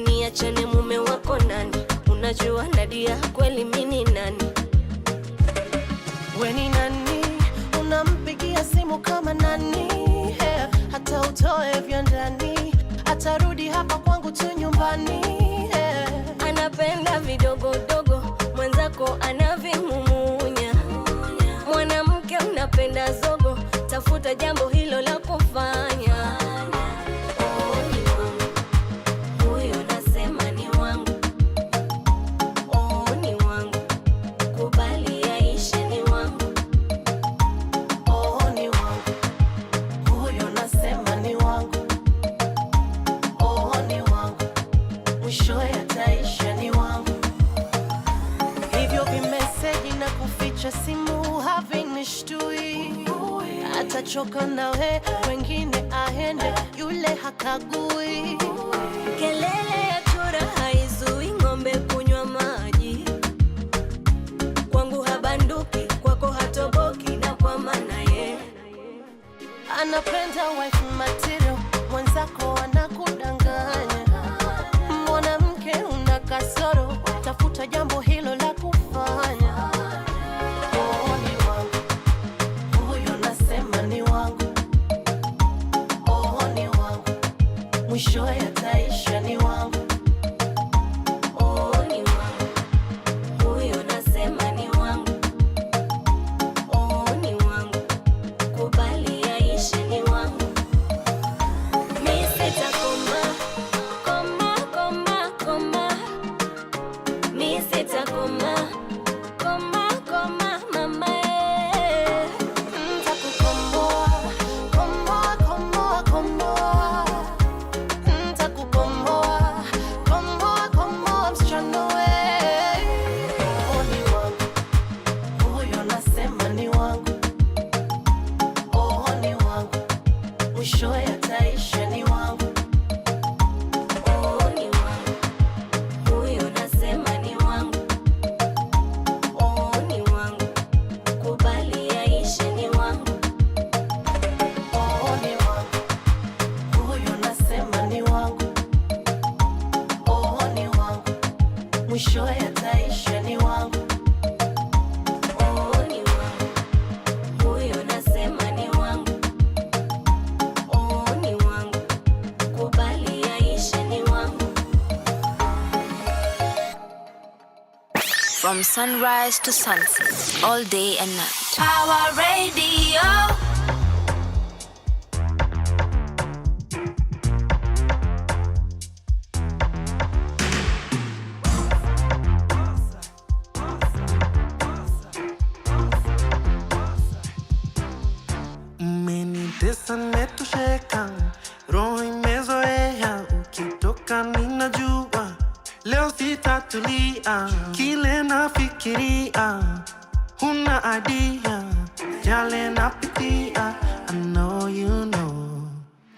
Niachane mume wako nani? Unajua Nadia kweli mimi nani? We ni nani? Unampigia simu kama nani? Hata utoe vya ndani, atarudi hapa kwangu tu nyumbani. Anapenda vidogo dogo, mwenzako anavimumunya. Mwanamke unapenda zogo, tafuta jambo hilo la kufanya. Atachoka nawe, wengine aende, yule hakagui. Kelele ya chura haizui ng'ombe kunywa maji. Kwangu habanduki, kwako hatoboki, na kwa maana ye anapenda wife material, mwenzako anakudanganya. Mwanamke una kasoro, tafuta jambo hilo la kufanya. Mwisho yataisha ni wangu. Oh, ni wangu. Huyo nasema ni wangu. Oh, ni wangu. Kubali yaishe ni wangu. Mi sitakoma, koma, koma, koma. Mi sitakoma, koma, koma, mama. Ntakukomboa, komboa, komboa, komboa. From sunrise to sunset, all day and night. Pawa Radio. Umenitesa nimetosheka, roho imezoea, ukitoka ninajua leo sitatulia. Kile nafikiria, huna idea, yale napitia. I know you know.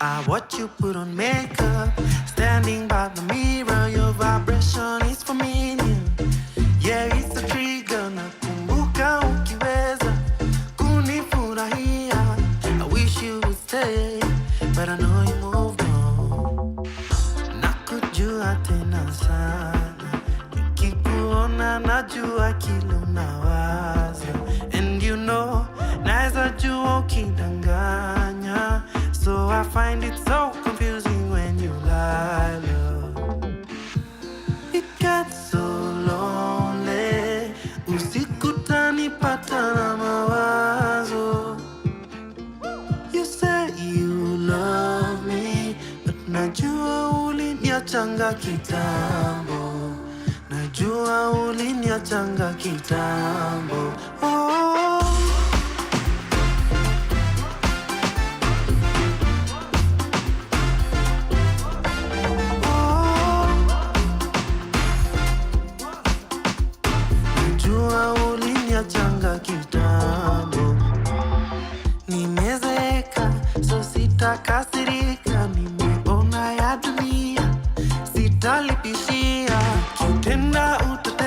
I watch you put on makeup, standing by the mirror. Your vibration is familiar. Yeah, it's a trigger. Nakumbuka ukiweza kunifurahia. I wish you would stay, but I know you moved on. Nakujua tena sana, nikikuona najua kile unawaza. And you know, naeza jua ukidanganya. So I find it so confusing when you lie, love. It gets so lonely, usiku tanipata na mawazo. You say you love me, but najua uliniachanga kitambo. Najua uliniachanga kitambo. Oh. Changa kitambo. Nimezeeka, so sitakasirika. Nimeona ya dunia, sitalipishia. Kitenda utata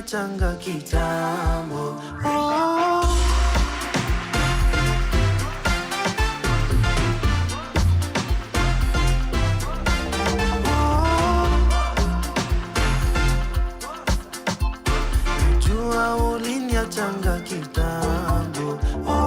uliniachanga kitambo. Oh. Jua uliniachanga kitambo. Oh.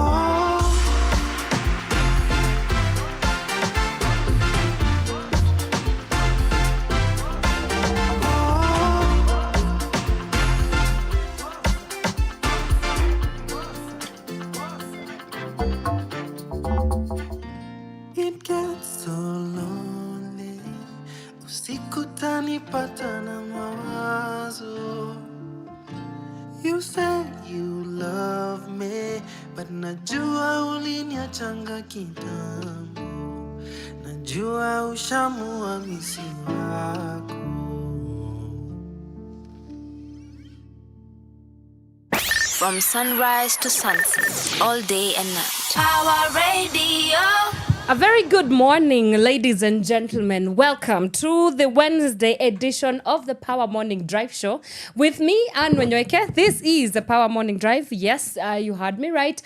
It gets so lonely. Usiku tanipata na mawazo. You say you love me, but najua uliniachanga kitambo. Najua ushamua misi wako. From sunrise to sunset, all day and night. Power Radio. A very good morning, ladies and gentlemen. Welcome to the Wednesday edition of the Power Morning Drive Show with me, Wanyoike. This is the Power Morning Drive. Yes, you heard me right.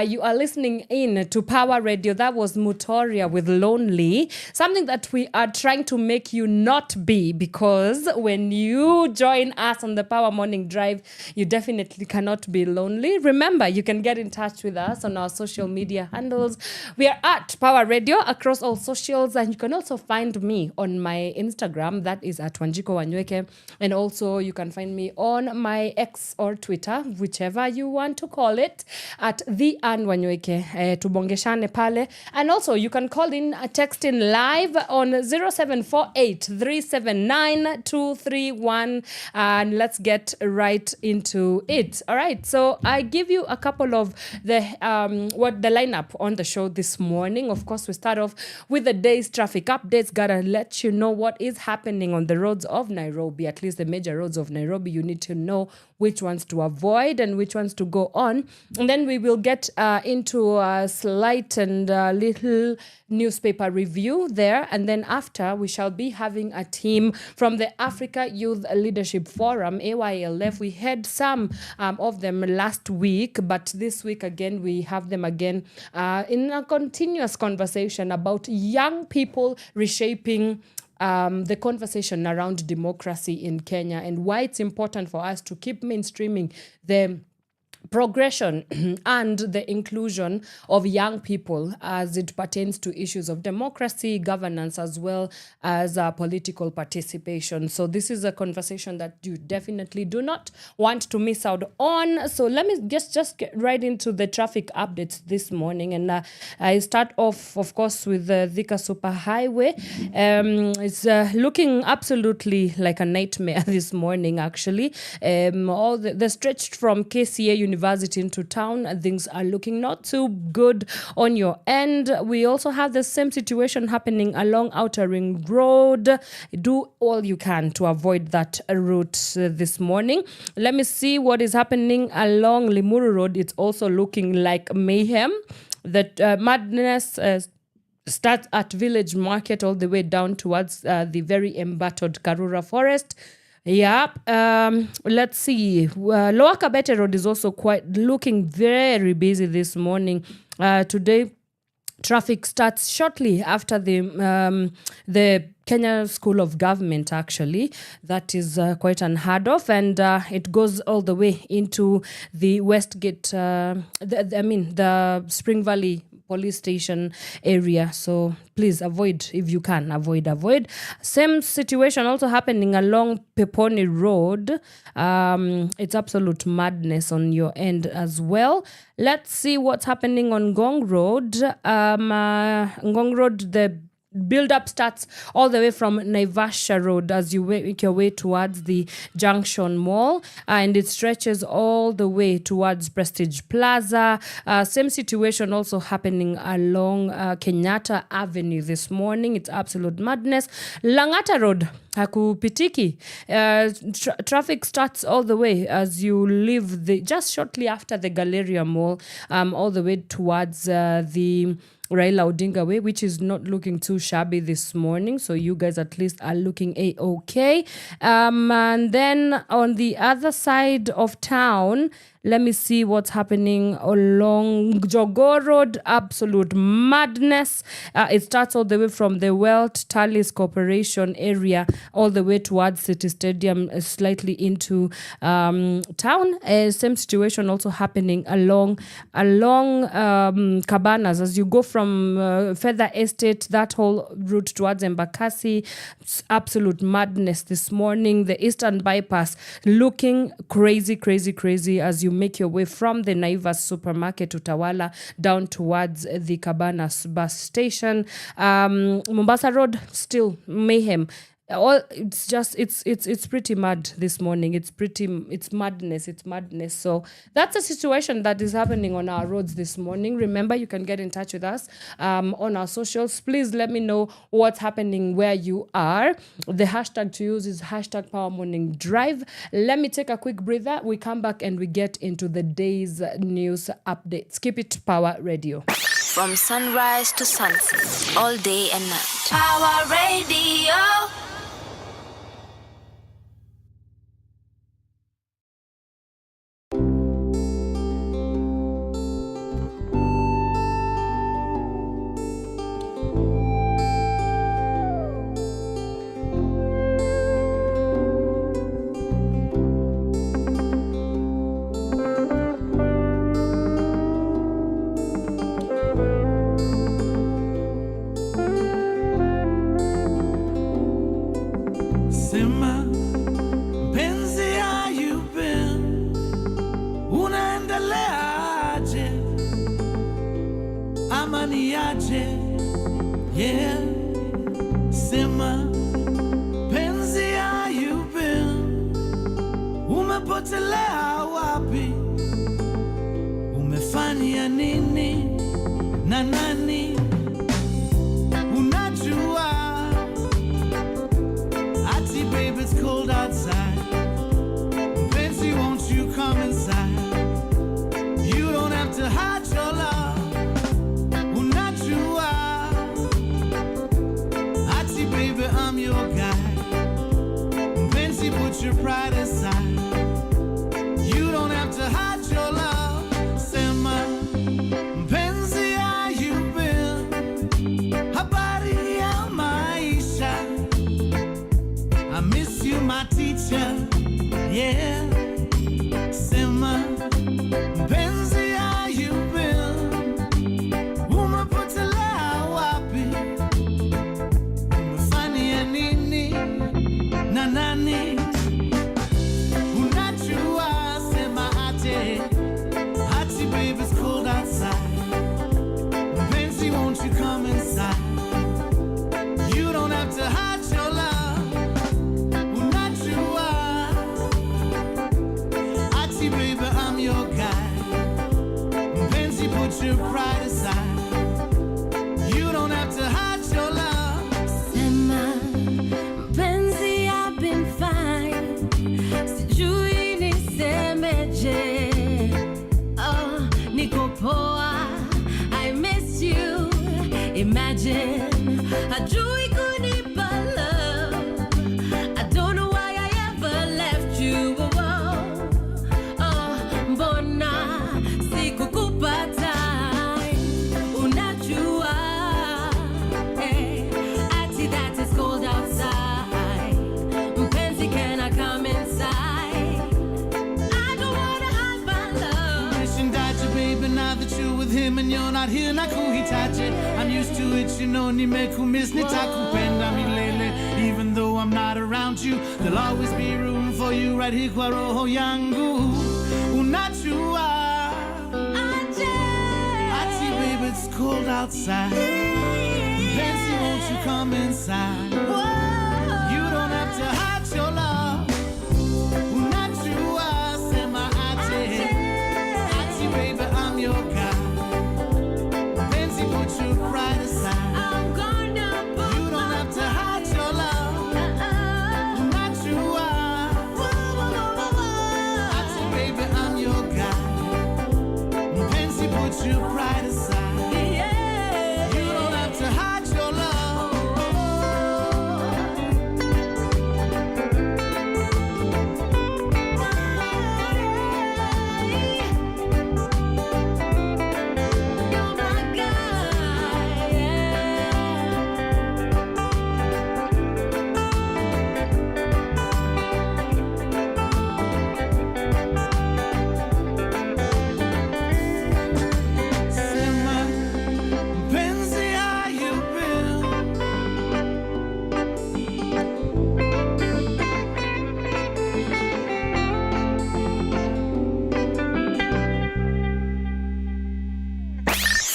You are listening in to Power Radio. That was Mutoria with Lonely, something that we are trying to make you not be, because when you join us on the Power Morning Drive, you definitely cannot be lonely. Remember, you can get in touch with us on our social media handles. We are at Power Radio across all socials, and you can also find me on my Instagram, that is at Wanyoike, and also you can find me on my X or Twitter, whichever you want to call it, at the Wanyoike. Tubongeshane pale, and also you can call in, text in live on 0748 379 231, and let's get right into it. All right, so I give you a couple of the lineup on the show this morning. Of course, we start off with the day's traffic updates. Gotta let you know what is happening on the roads of Nairobi, at least the major roads of Nairobi. You need to know which ones to avoid and which ones to go on. And then we will get into a slight and little newspaper review there. And then after, we shall be having a team from the Africa Youth Leadership Forum, AYLF. We had some of them last week, but this week again, we have them again in a continuous conversation about young people reshaping the conversation around democracy in Kenya, and why it's important for us to keep mainstreaming the progression and the inclusion of young people as it pertains to issues of democracy, governance, as well as political participation. So this is a conversation that you definitely do not want to miss out on. So let me just get right into the traffic updates this morning. And I start off, of course, with the Thika Superhighway. It's looking absolutely like a nightmare this morning, actually. All the stretch from KCA University into town, things are looking not too good on your end. We also have the same situation happening along Outer Ring Road. Do all you can to avoid that route this morning. Let me see what is happening along Limuru Road. It's also looking like mayhem. The madness starts at Village Market all the way down towards the very embattled Karura Forest. Yeah, let's see. Lower Kabete Road is also looking very busy this morning. Today, traffic starts shortly after the Kenya School of Government, actually. That is quite unheard of, and it goes all the way into the Westgate, the Spring Valley police station area. So please avoid, if you can, avoid. Same situation also happening along Peponi Road. It's absolute madness on your end as well. Let's see what's happening on Ngong Road. Ngong Road, the build-up starts all the way from Naivasha Road as you make your way towards the Junction Mall, and it stretches all the way towards Prestige Plaza. Same situation also happening along Kenyatta Avenue this morning. It's absolute madness. Langata Road, hakupitiki. Traffic starts all the way as you leave just shortly after the Galleria Mall, all the way towards the Raila Odinga way, which is not looking too shabby this morning. So you guys at least are looking a-okay. And then on the other side of town, let me see what's happening along Jogoo Road. Absolute madness. It starts all the way from the Welt Tallis Corporation area all the way towards City Stadium, slightly into town. Same situation also happening along Cabanas as you go from Feather Estate, that whole route towards Embakasi. It's absolute madness this morning. The Eastern Bypass looking crazy as you make your way from the Naivas supermarket to Tawala down towards the Cabanas bus station. Mombasa Road, still mayhem. It's pretty mad this morning. It's madness. So that's a situation that is happening on our roads this morning. Remember, you can get in touch with us on our socials. Please let me know what's happening where you are. The hashtag to use is hashtag Power Morning Drive. Let me take a quick breather. We come back and we get into the day's news updates. Keep it Power Radio. From sunrise to sunset, all day and night. Power Radio. Sema mpenzi, how you been? Unaendeleaje? Amani aje? Yeah. Sema mpenzi, how you been? Umepotelea wapi? Umefanya nini na nani? Unajua babe, it's cold outside. Fancy, won't you come inside? You don't have to hide your love. Unajua Ati, baby, I'm your guy. Fancy, put your pride aside. You don't have to hide your love. Sema mpenzi, how you been? Habari ya maisha. I miss you, my teacher, yeah. Sema mpenzi, how you been? Umepotelea wapi? Umefanya nini na nani? Unajua, sema ate. Ati, baby, it's cold outside. Mpenzi, won't you come inside? You don't have to hide your love. Baby, I'm your guy. Mpenzi, put your pride aside. You don't have to hide your love. Sema mpenzi, I've been fine. Sijui nisemeje. Oh, niko poa. I miss you. Imagine hajui kunipa love. I don't know why I ever left you. Him and you're not here, nakuhitaji. I'm used to it, you know, nimekumiss, nitakupenda milele. Even though I'm not around you, there'll always be room for you right here kwa roho yangu. Unajua Ati, baby, it's cold outside. Fancy, won't you come inside? You don't have to hide your love. Unajua, sema ate. Ati, baby, I'm your guy. Put your pride aside. I'm gonna put you don't have to hide your love. Not you are. I say, baby, I'm your guy. Fancy, put your pride aside. Yeah.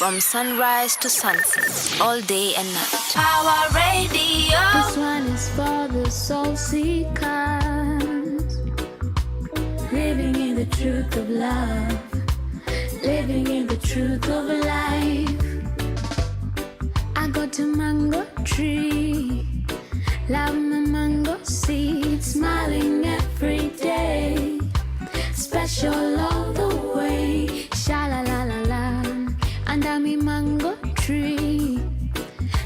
From sunrise to sunset, all day and night. Power Radio. This one is for the soul seekers, living in the truth of love, living in the truth of life. I go to mango tree, love my mango seed, smiling every day, special all the way, sha la la la la. Under me mango tree,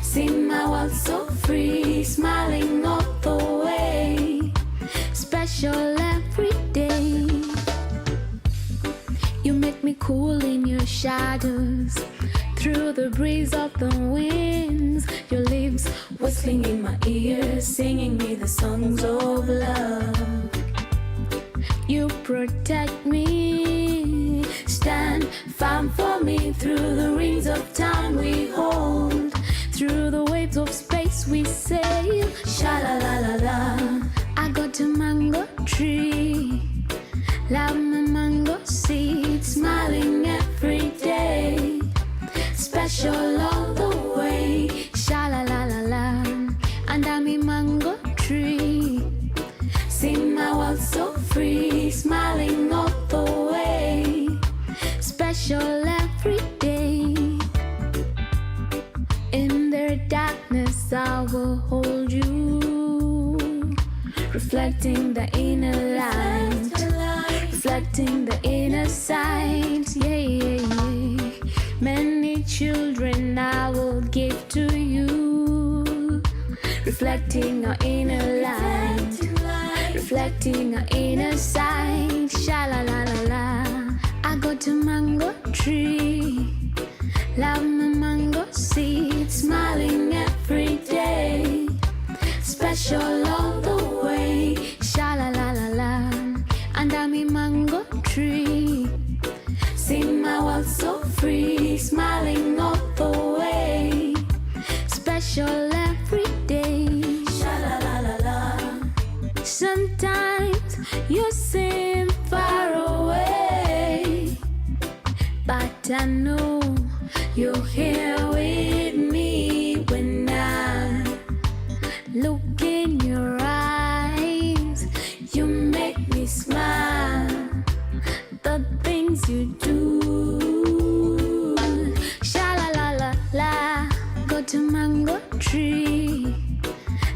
see my world so free, smiling all the way, special every day. You make me cool in your shadows, through the breeze of the winds. Your lips whistling in my ears, singing me the songs of love. You protect me, stand firm for me, through the rings of time we hold, through the waves of space we sail, sha la la la la. I go to mango tree, love my mango seed, smiling every day, special all the way, sha la la la la. Under me mango tree, see my world so free, smiling all the way, special every day. In their darkness I will hold you, reflecting the inner light, reflecting the inner sight, yeah, yeah, yeah. Many children I will give to you, reflecting our inner light, reflecting our inner sight, sha la la la la. I go to mango tree, love my mango seed, smiling every day, special all the way, sha la la la la. Under me mango tree, see my world so free, smiling all the way, special every day, sha la la la la. Sometimes you seem far away, but I know you're here with me. When I look in your eyes, you make me smile. The things you do, sha la la la la. Go to mango tree,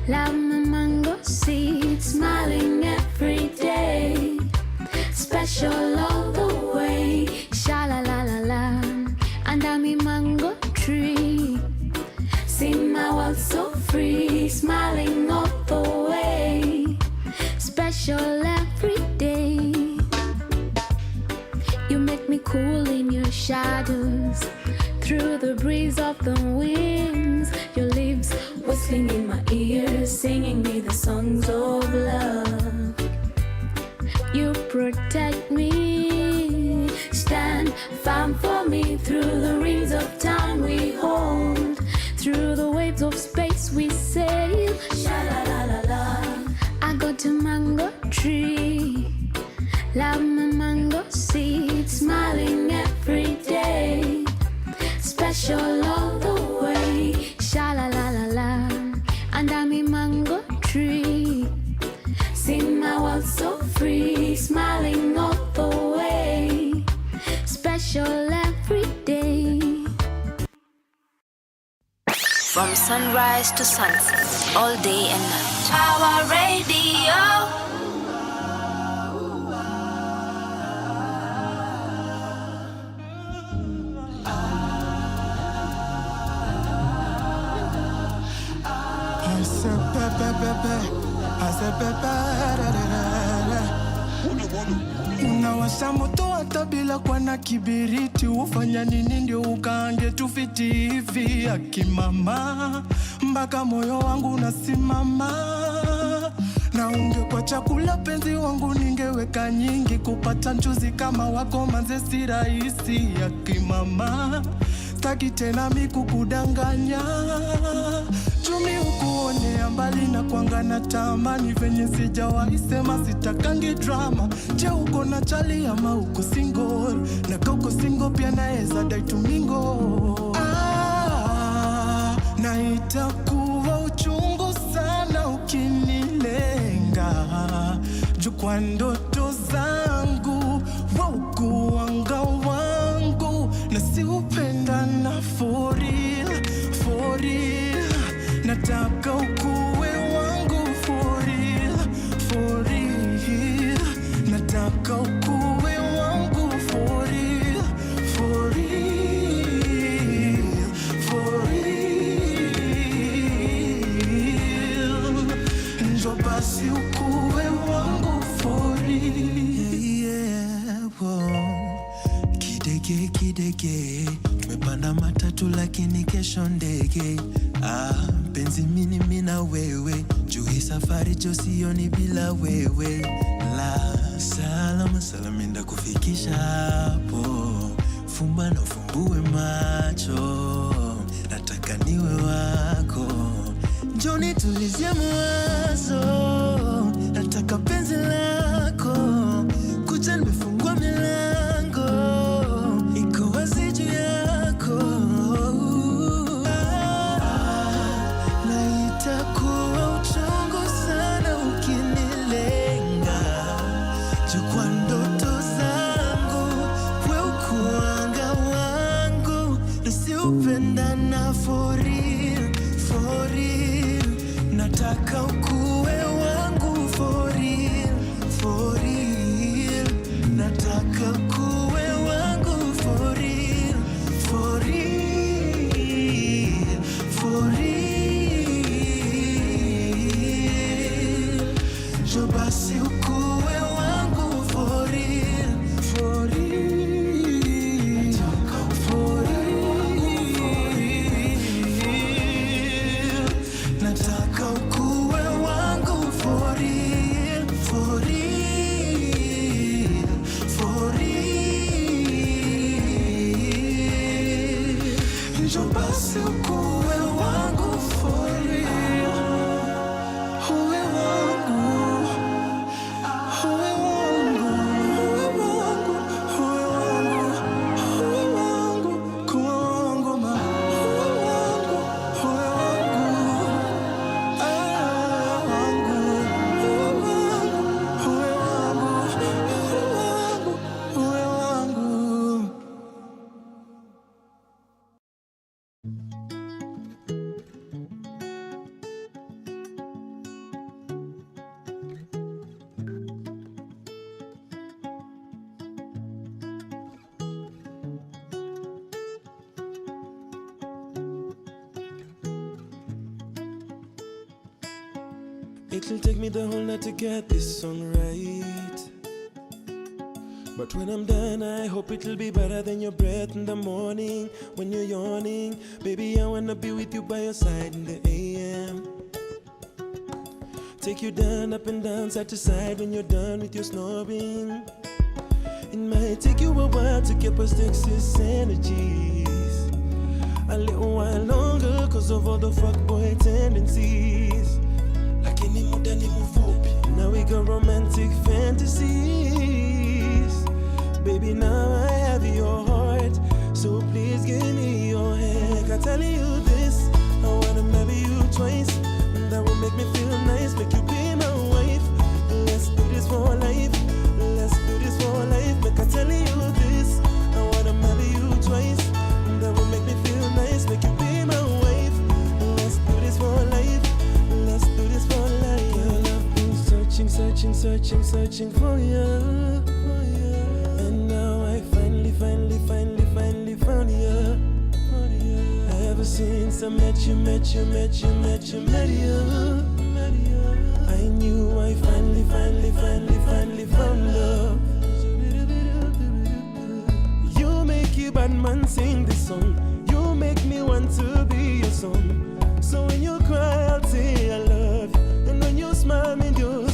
love my mango seed, smiling every day, special all the way, sha la la la la. Under me mango tree, see my world so free, smiling all the way, special every day. You make me cool in your shadows, through the breeze of the winds. Your lips whistling in my ears, singing me the songs of love. You protect me, stand firm for me, through the rings of time we hold, through the waves of space we sail, sha la la la la. I go to mango tree, love my mango seed, smiling every day, special all the way, sha la la la la. Under me mango tree, see my world so free, smiling all the way, special every day. From sunrise to sunset, all day and night. Power Radio. Unawasha moto hata bila kuwa na kibiriti, ufanya nini ndio ukaange tufiti hivi? Akimama mpaka moyo wangu unasimama, Na ungekuwa chakula penzi wangu ningeweka nyingi. Kupata mchuzi kama wako manze si rahisi ya kimama. Sitaki tena mikukudanganya. Chumi ukuonea mbali na kuangana tamani. Venye sijawahi sema sitakangi drama. Je uko na chali ama uko single? Na kauko single pia naeza dai tumingo. Na itakuwa uchungu sana ukinilenga. Juu kwa ndoto zangu waukuanga wangu. Na si upendana for real, for real. Nataka ukuwe wangu for real, for real. Nataka ukuwe wangu for real, for real, for real. Njoo basi ukuwe wangu for real. Yeah, Kidege, kidege, tumepanda matatu lakini kesho ndege. Penzi mimi na wewe, juu hii safari jo sioni bila wewe. La salama salaminda kufikisha hapo. Fumba na ufumbue macho, nataka niwe wako. Njoo nitulizie mawazo, nataka penzi lako. Kuja nimefungua milango, iko wazi juu yako. Na itakuwa uchungu sana ukinilenga. Juu kwa ndoto zangu we ukuanga wangu. Nisi upendana for real, for real. Nataka ukuwe wangu for real, for real. Nataka ukuwe wangu for real, for real, for real. Jo basi ukuwe wangu for real, for real. Nataka for real. Nataka ukuwe wangu for real, for real, for real. Njoo basi ukuwe wangu for real. Uwe wangu, uwe wangu, uwe wangu, uwe wangu, uwe wangu, kuwa wangu ma. Uwe wangu, uwe wangu, wangu, uwe wangu, uwe wangu, uwe wangu. It'll take me the whole night to get this song right. But when I'm done, I hope it'll be better than your breath in the morning when you're yawning. Baby, I wanna be with you by your side in the AM. Take you down, up and down, side to side when you're done with your snoring. It might take you a while to get past excess energies. A little while longer, cause of all the fuckboy tendencies. Lakini muda ni mfupi. Now we got romantic fantasies. Baby, now I have your heart, so please give me your hand. I'm telling you this, I wanna marry you twice. That will make me feel nice, make you be my wife. Let's do this for life, let's do this for life. Make I tell you this, I wanna marry you twice. That will make me feel nice, make you be my wife. Let's do this for life, let's do this for life. Girl, I've been searching, searching, searching, searching for you. And now I finally found you. Ever since I met you, I knew I finally found love. You make your bad man sing this song. You make me want to be your son. So when you cry, I'll say I love you. And when you smile, me do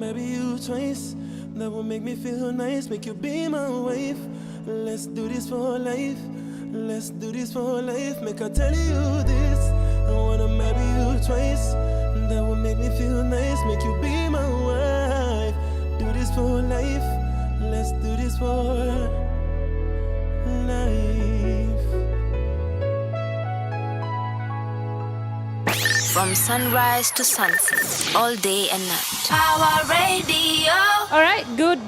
marry you twice. That will make me feel nice, make you be my wife. Let's do this for life. Let's do this for life. Make I tell you this. I wanna marry you twice. That will make me feel nice, make you be my wife. Do this for life. Let's do this for life. From sunrise to sunset, all day and night. Power Radio. All right, good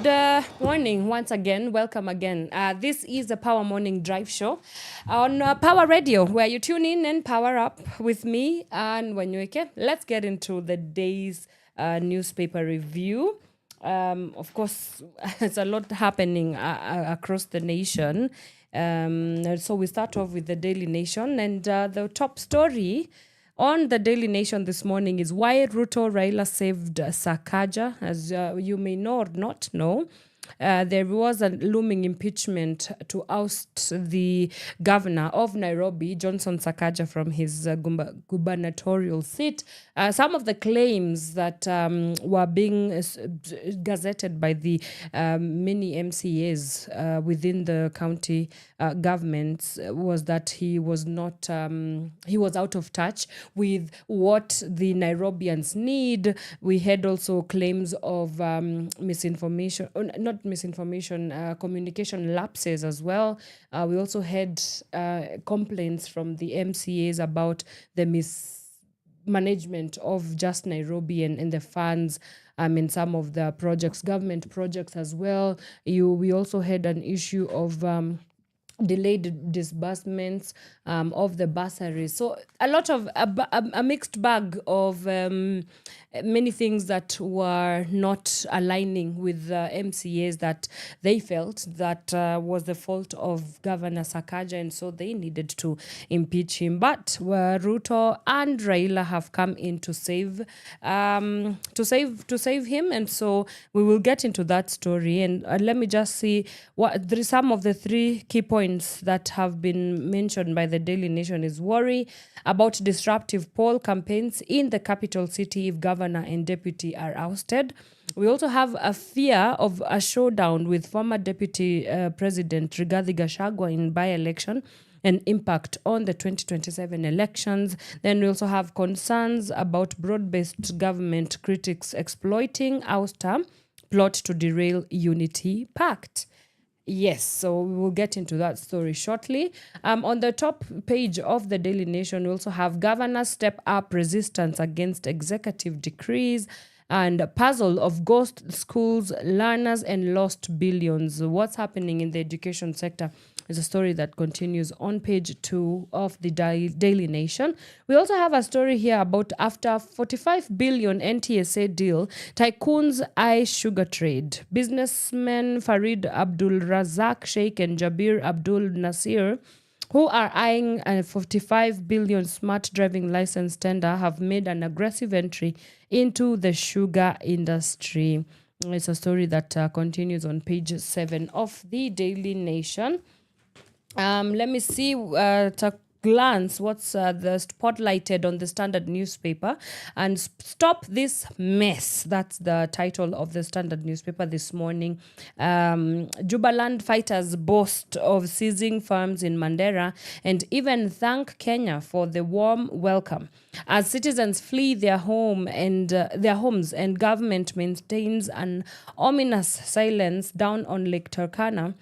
morning once again. Welcome again. This is the Power Morning Drive Show on Power Radio, where you tune in and power up with me and Wanyoike. Let's get into the day's newspaper review. Of course, there's a lot happening across the nation. So we start off with the Daily Nation, and the top story on the Daily Nation this morning is why Raila saved Sakaja. As you may know or not know, there was a looming impeachment to oust the governor of Nairobi, Johnson Sakaja, from his gubernatorial seat. Some of the claims that were being gazetted by the many MCAs within the county governments was that he was not, he was out of touch with what the Nairobians need. We had also claims of misinformation, communication lapses as well. We also had complaints from the MCAs about the mismanagement of just Nairobi and the funds in some of the projects, government projects as well. We also had an issue of delayed disbursements of the bursaries. So a lot of a mixed bag of many things that were not aligning with the MCAs that they felt that was the fault of Governor Sakaja, and so they needed to impeach him. But Ruto and Raila have come in to save him, and so we will get into that story. And let me just see what some of the three key points that have been mentioned by the Daily Nation is worry about disruptive poll campaigns in the capital city if governor and deputy are ousted. We also have a fear of a showdown with former deputy president Rigathi Gachagua in by-election and impact on the 2027 elections. Then we also have concerns about broad-based government critics exploiting ouster plot to derail Unity Pact. Yes, so we will get into that story shortly. On the top page of the Daily Nation, we also have governors step up resistance against executive decrees and puzzle of ghost schools, learners, and lost billions. What's happening in the education sector is a story that continues on page 2 of the Daily Nation. We also have a story here about after 45 billion NTSA deal, tycoons eye sugar trade. Businessmen Farid Abdul Razak Sheikh and Jabir Abdul Nasir, who are eyeing a 45 billion smart driving license tender, have made an aggressive entry into the sugar industry. It's a story that continues on page 7 of the Daily Nation. Let me see to glance what's the spotlighted on the Standard newspaper and stop this mess. That's the title of the Standard newspaper this morning. Jubaland fighters boast of seizing farms in Mandera and even thank Kenya for the warm welcome. As citizens flee their homes and government maintains an ominous silence down on Lake Turkana,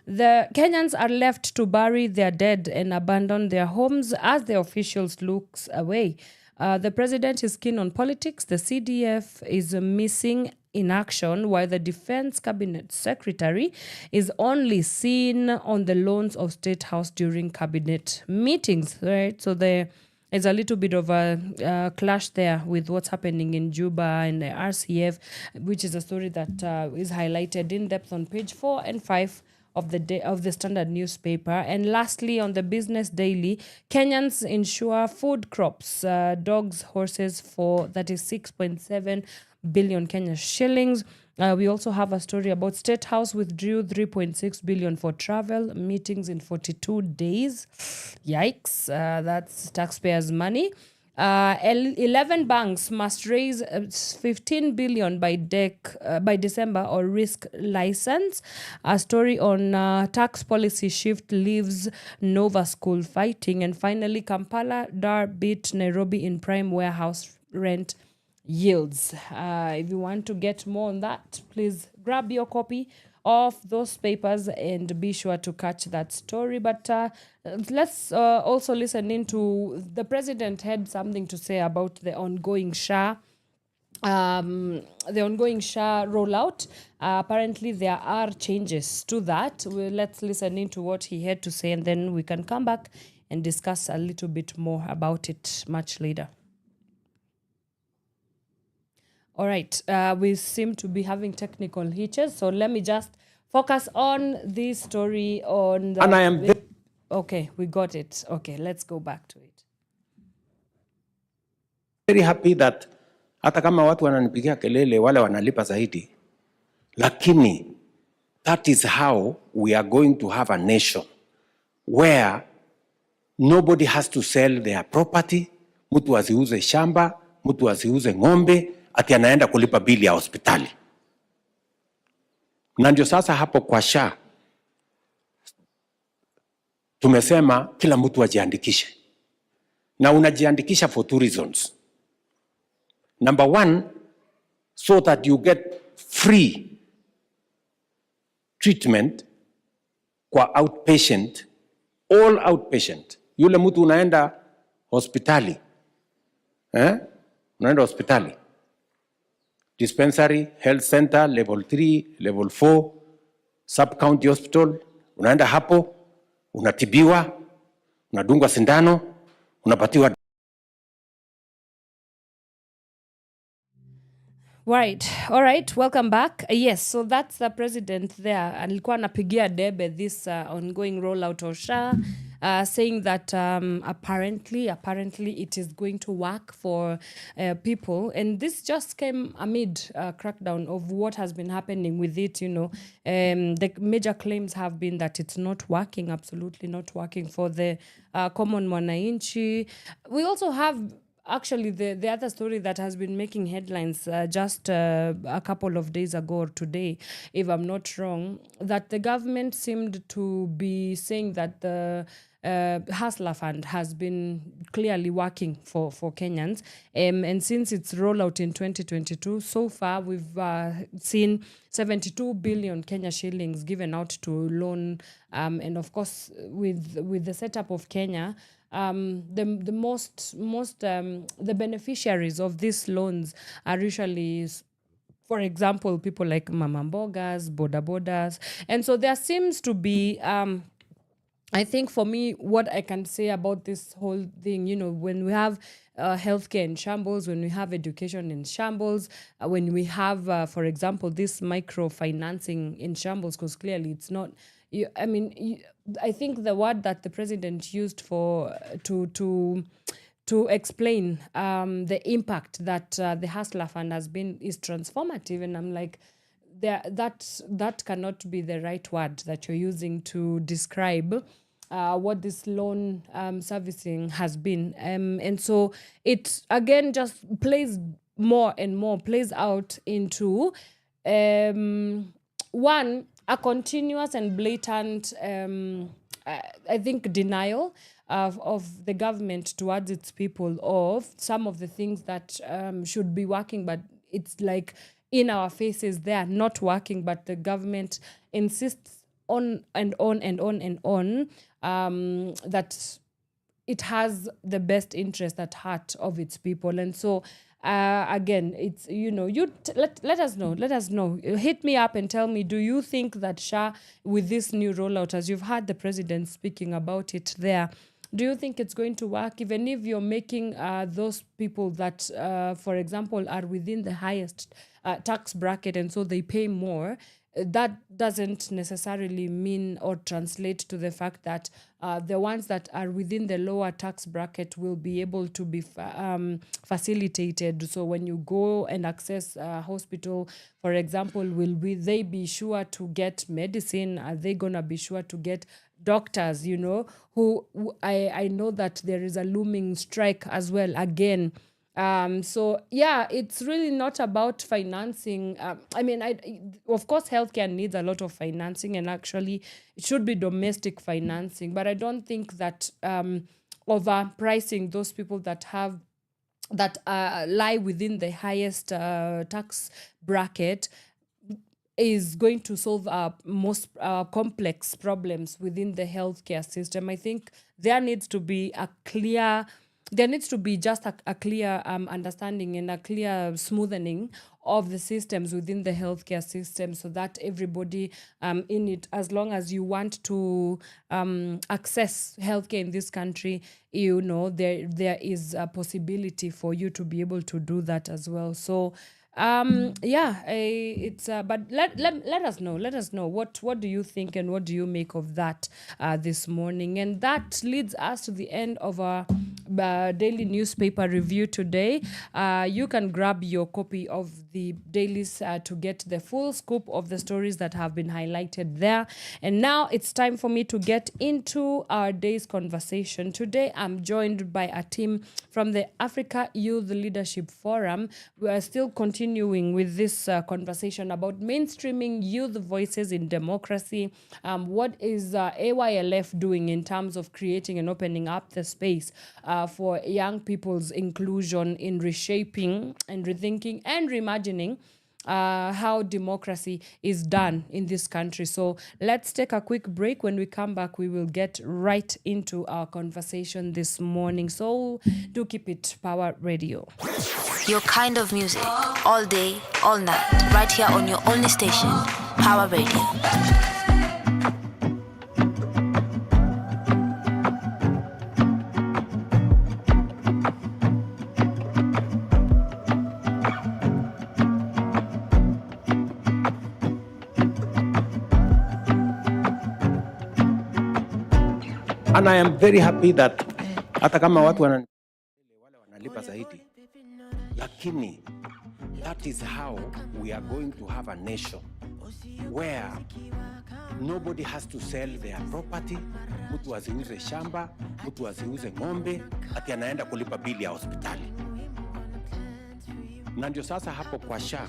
the Kenyans are left to bury their dead and abandon their homes as the officials look away. The president is keen on politics. The CDF is missing in action, while the Defense Cabinet Secretary is only seen on the lawns of State House during cabinet meetings. Right, so there is a little bit of a clash there with what's happening in Juba and the RCF, which is a story that is highlighted in depth on page 4 and 5 of the Standard newspaper. And lastly, on the Business Daily, Kenyans insure food crops, dogs, horses for 36.7 billion Kenya shillings. We also have a story about State House withdrew 3.6 billion for travel meetings in 42 days. Yikes, that's taxpayers' money. 11 banks must raise 15 billion by December or risk license. A story on tax policy shift leaves Nova School fighting. And finally, Kampala Dar beat Nairobi in prime warehouse rent yields. If you want to get more on that, please grab your copy of those papers and be sure to catch that story. But let's also listen into the president had something to say about the ongoing SHA rollout. Apparently there are changes to that. Let's listen into what he had to say, and then we can come back and discuss a little bit more about it much later. All right, we seem to be having technical hitches, so let me just focus on this story on the... And I am... Okay, we got it. Okay, let's go back to it. Very happy that hata kama watu wananipigia kelele wale wanalipa zaidi, lakini that is how we are going to have a nation where nobody has to sell their property, mtu asiuze shamba, mtu asiuze ng'ombe, ati anaenda kulipa bili ya hospitali. Na ndio sasa hapo kwa SHA tumesema kila mtu ajiandikishe. Na unajiandikisha for 2 reasons. Number 1, so that you get free treatment kwa outpatient, all outpatient. Yule mtu unaenda hospitali. Unaenda hospitali. Dispensary, health center, level 3, level 4, sub-county hospital. Unaenda hapo, unatibiwa, unadungwa sindano, unapatiwa. Right. All right. Welcome back. Yes. So that's the president there. Alikuwa anapigia debe this ongoing rollout of SHA, saying that apparently it is going to work for people. And this just came amid a crackdown of what has been happening with it. You know, the major claims have been that it's not working, absolutely not working for the common mwananchi. We also have actually the other story that has been making headlines just a couple of days ago or today, if I'm not wrong, that the government seemed to be saying that the Hustler Fund has been clearly working for Kenyans. And since its rollout in 2022, so far we've seen 72 billion Kenya shillings given out to loan. And of course, with the setup of Kenya, the beneficiaries of these loans are usually, for example, people like mama mbogas, bodas. And so there seems to be, I think for me, what I can say about this whole thing, you know, when we have healthcare in shambles, when we have education in shambles, when we have, for example, this microfinancing in shambles, because clearly it's not, I think the word that the president used to explain the impact that the Hustler Fund has been is transformative, and I'm like, that cannot be the right word that you're using to describe what this loan servicing has been, and so it again just plays out into one, a continuous and blatant, I think, denial of the government towards its people of some of the things that should be working, but it's like in our faces they are not working, but the government insists on and on and on and on that it has the best interest at heart of its people. And so again, it's, you know, let us know. Hit me up and tell me, do you think that SHA, with this new rollout, as you've heard the president speaking about it there, do you think it's going to work, even if you're making those people that, for example, are within the highest tax bracket and so they pay more? That doesn't necessarily mean or translate to the fact that the ones that are within the lower tax bracket will be able to be facilitated. So when you go and access a hospital, for example, will they be sure to get medicine? Are they going to be sure to get doctors, you know, who I know that there is a looming strike as well again. So yeah, it's really not about financing. Of course, healthcare needs a lot of financing, and actually it should be domestic financing. But I don't think that overpricing those people that lie within the highest tax bracket is going to solve most complex problems within the healthcare system. I think there needs to be just a clear understanding and a clear smoothening of the systems within the healthcare system, so that everybody in it, as long as you want to access healthcare in this country, you know, there is a possibility for you to be able to do that as well. So it's but let us know what do you think and what do you make of that this morning. And that leads us to the end of our daily newspaper review today. You can grab your copy of the dailies to get the full scoop of the stories that have been highlighted there. And now it's time for me to get into our day's conversation. Today I'm joined by a team from the Africa Youth Leadership Forum. We are still continuing with this conversation about mainstreaming youth voices in democracy. What is AYLF doing in terms of creating and opening up the space for young people's inclusion in reshaping and rethinking and reimagining how democracy is done in this country. So let's take a quick break. When we come back, we will get right into our conversation this morning. So do keep it Power Radio. Your kind of music, all day, all night, right here on your only station, Power Radio. And I am very happy that hata kama watu wanalipa zaidi, lakini that is how we are going to have a nation where nobody has to sell their property. Mtu asiuze shamba, mtu asiuze ng'ombe, ati anaenda kulipa bili ya hospitali. Na ndio sasa hapo kwa SHA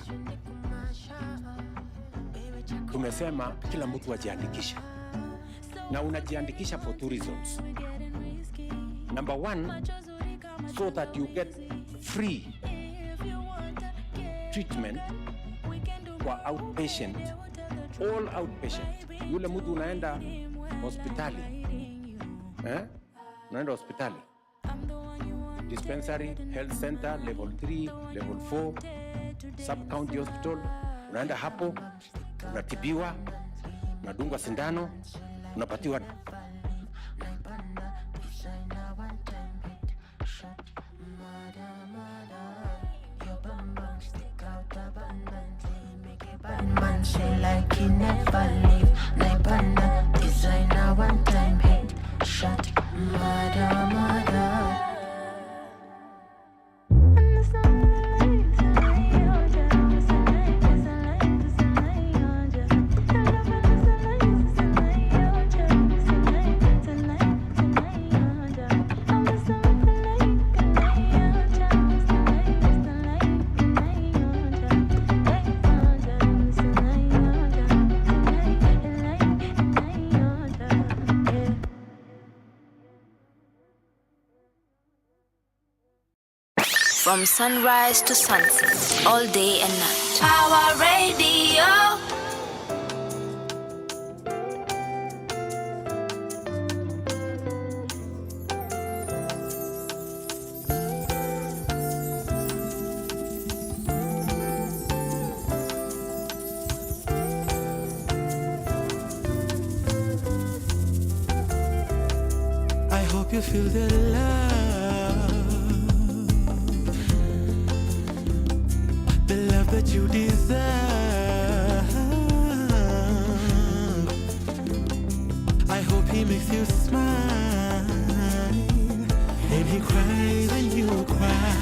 tumesema kila mtu ajiandikishe. Na unajiandikisha for two reasons. Number one, so that you get free treatment for outpatient, all outpatient. Yule mtu unaenda hospitali, unaenda hospitali, dispensary, health center, level 3, level 4, sub-county hospital, unaenda hapo, unatibiwa, unadungwa sindano, unapatiwa man, she like he never leave. Naipanda designer one time head shot. Mada. From sunrise to sunset, all day and night. Power Radio. I hope you feel the love, the love that you deserve. I hope he makes you smile and he cries when you cry.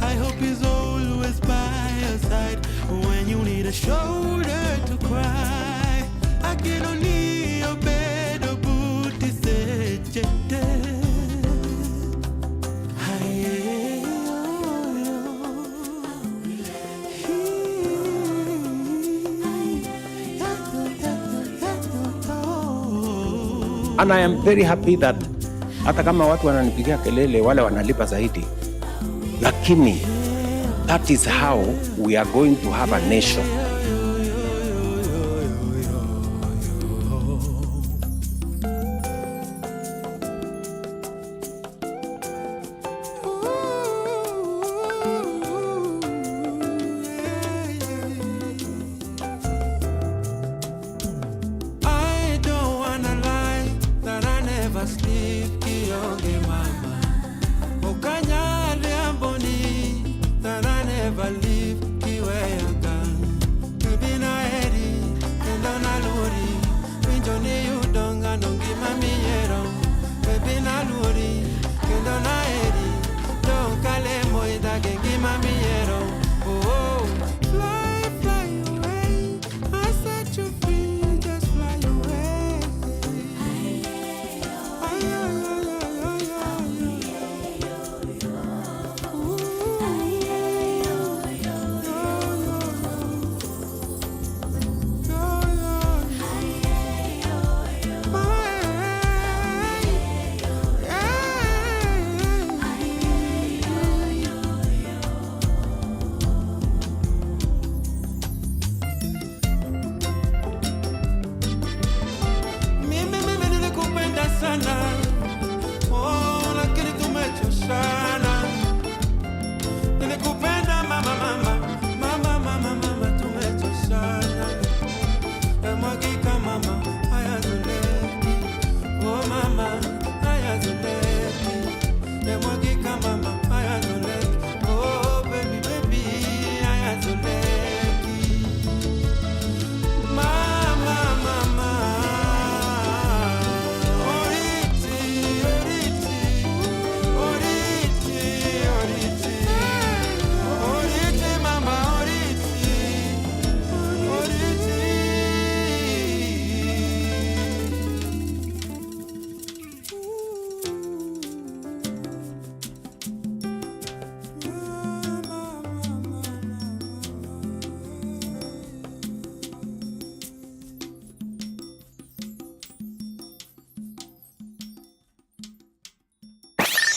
I hope he's always by your side when you need a shoulder to cry. I can only your bed or boo. And I am very happy that hata kama watu wananipigia kelele wale wanalipa zaidi, lakini that is how we are going to have a nation.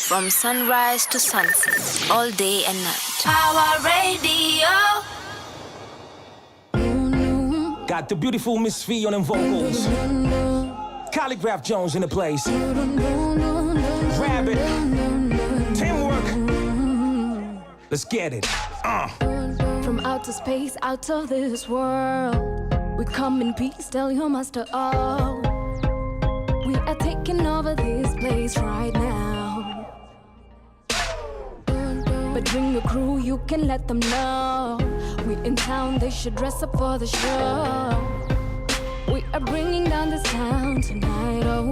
From sunrise to sunset, all day and night. Power Radio. Got the beautiful Miss V on them vocals. Calligraph Jones in the place. Grab it. Teamwork. Let's get it. From outer space, out of this world, we come in peace, tell your master all. We are taking over this place right now. But bring your crew, you can let them know. We in town, they should dress up for the show. We are bringing down this town tonight, oh.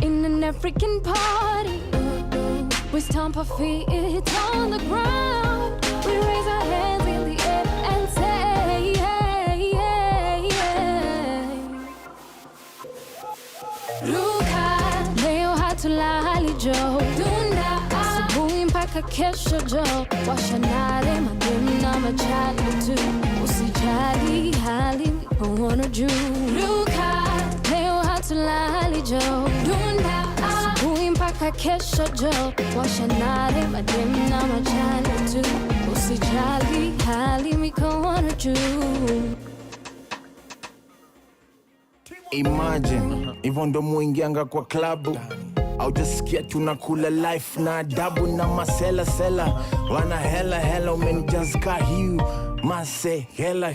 In an African party, we stomp our feet on the ground. We raise our hands in the air and say, hey, hey, hey. Luka, leo hatulali jo. Dunda, asubuhi mpaka kesho jo. Washanare madem na machali tu. Usijali hali mpono juu. Luka, leo hatulali jo. Dunda, asubuhi mpaka kesho jo. Washanare madem na machali tu. Usijali hali mikono juu. Imagine, hivyo ndo muingianga kwa klabu au jasikia tunakula life na adabu na masela sela wana hela hela umenijazika hiu mase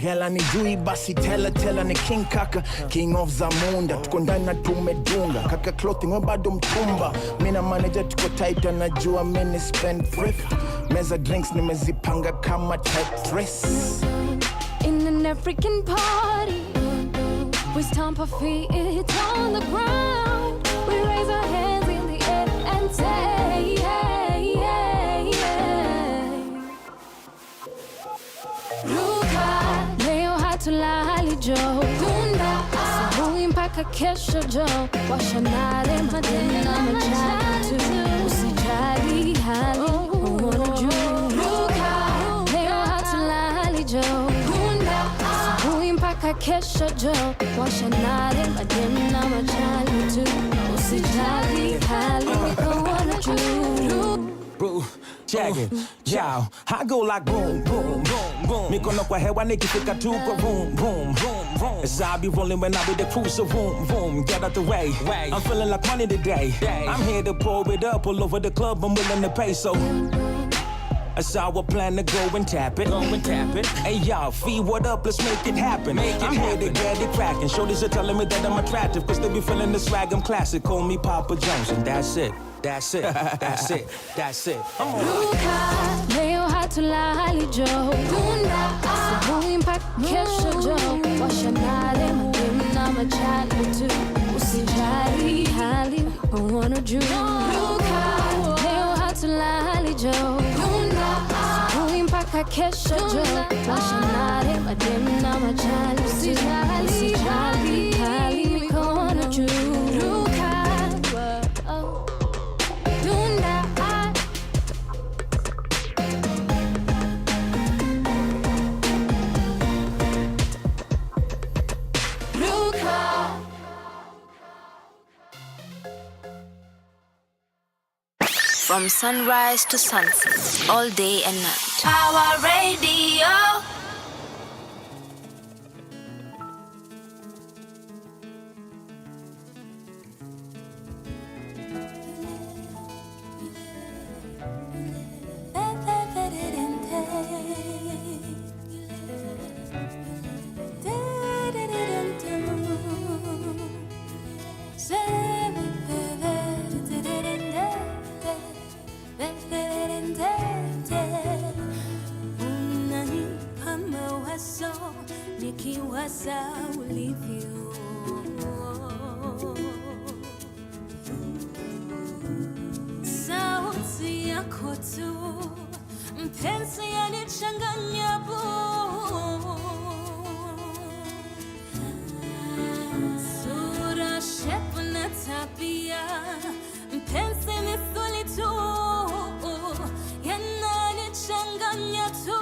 hela ni jui basi tela ni king kaka king of Zamunda tuko ndani na tumedunga kaka clothing we bado mtumba mina manager tuko tight anajua mini spend thrift meza drinks nimezipanga kama Tetris. In an African party, we stomp our feet on the ground. We raise our hands in the air and say, hey, hey, hey. Luka, leo hatulali jo. Dunda, asubuhi mpaka kesho jo. Washanare madeni na machali tu. Usijali hali umono juu. Luka, leo hatulali jo. Dunda, asubuhi mpaka kesho jo. Washa nare madem na majali tu. Usijali hali wiko wanajuu. Bro, jagging, yow, I go like boom, boom, boom, boom. Mikono kwa hewa nikifika tu kwa boom, boom, boom, boom. As I be rolling when I be the cruise, so boom, boom, get out the way. I'm feeling like money today. I'm here to pour it up all over the club, I'm willing to pay, so that's how I plan to go and tap it. Hey y'all, feed what up, let's make it happen. I'm here to get it cracking. Shorties are telling me that I'm attractive, cause they be feeling the swag, I'm classic. Call me Papa Jones, and that's it. That's it, that's it, that's it. I'm on. Ruka, leo hatulali jo. Dunda, asubuhi mpaka kesho jo. Washa nare madem na majali tu. Usijali hali wana juu. Ruka, leo hatulali jo. Dunda, asubuhi mpaka kesho jo. Washa nare madem na majali tu. Usijali hali wana juu. Ruka, From sunrise to sunset, all day and night. Power Radio. Nikiwaza ulivyo, sauti yako tu mpenzi yanichanganya bu, sura, shepu na tabia mpenzi misuli tu yananichanganya tu.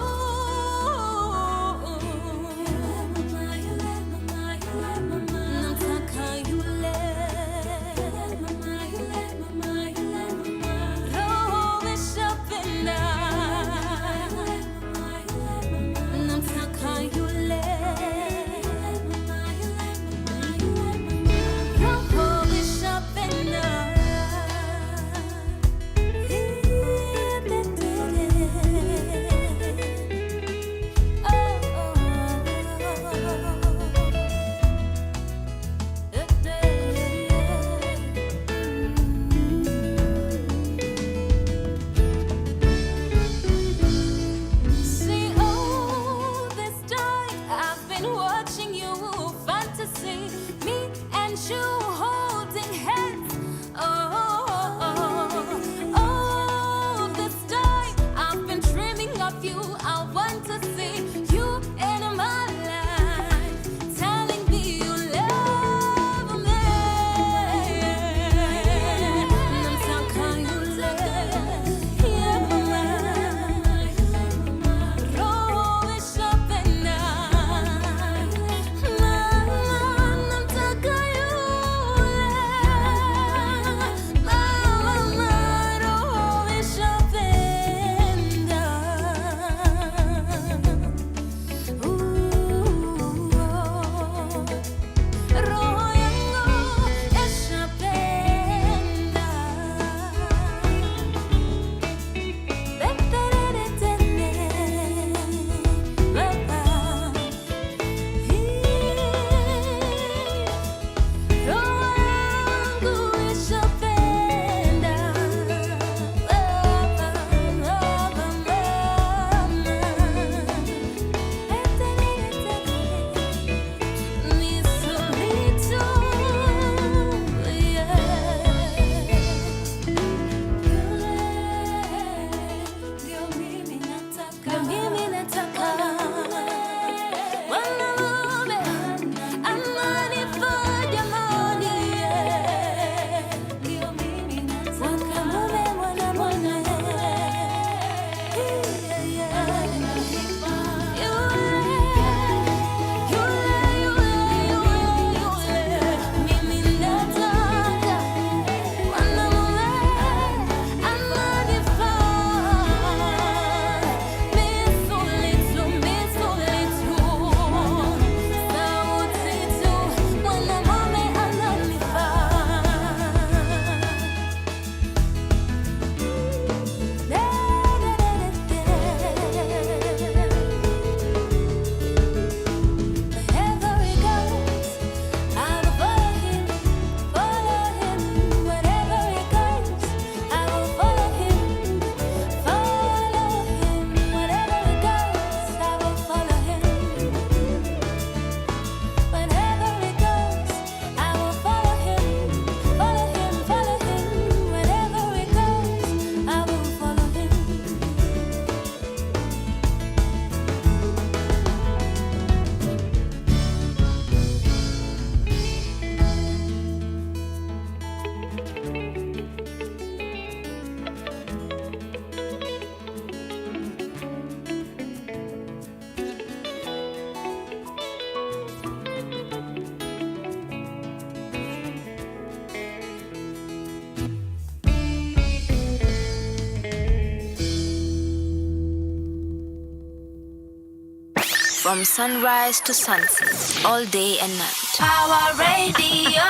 From sunrise to sunset, all day and night. Power Radio.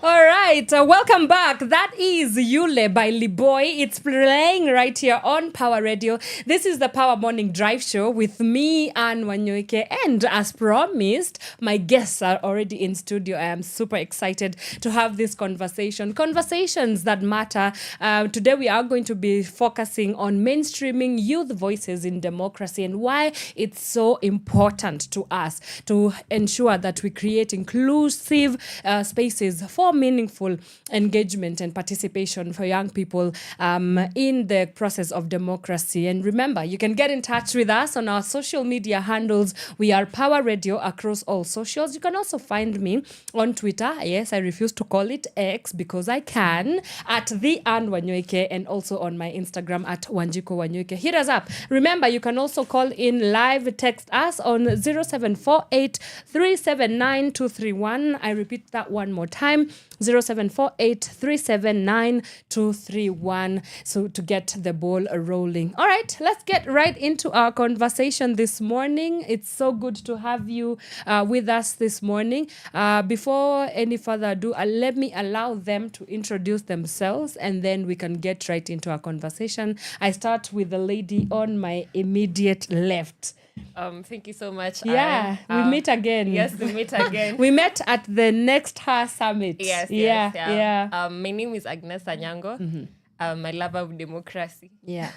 All right, welcome back. That is Yule by Liboy. It's playing right here on Power Radio. This is the Power Morning Drive Show with me, Wanyoike, and as promised, my guests are already in studio. I am super excited to have this conversations that matter. Today we are going to be focusing on mainstreaming youth voices in democracy and why it's so important to us to ensure that we create inclusive spaces for meaningful engagement and participation for young people in the process of democracy. And remember, you can get in touch with us on our social media handles. We are Power Radio across all socials. You can also find me on Twitter. Yes, I refuse to call it X because I can, at the Wanyoike, and also on my Instagram at Wanyoike. Hit us up. Remember, you can also call in live, text us on 0748 379 231. I repeat that one more time. 0748 379 231. So to get the ball rolling. All right, let's get right into our conversation this morning. It's so good to have you with us this morning. Before any further ado, let me allow them to introduce themselves and then we can get right into our conversation. I start with the lady on my immediate left. Thank you so much. Yeah, we meet again. Yes, we meet again. We met at the Next Her Summit. Yes. My name is Anyango. Mm-hmm. I love of democracy. Yeah.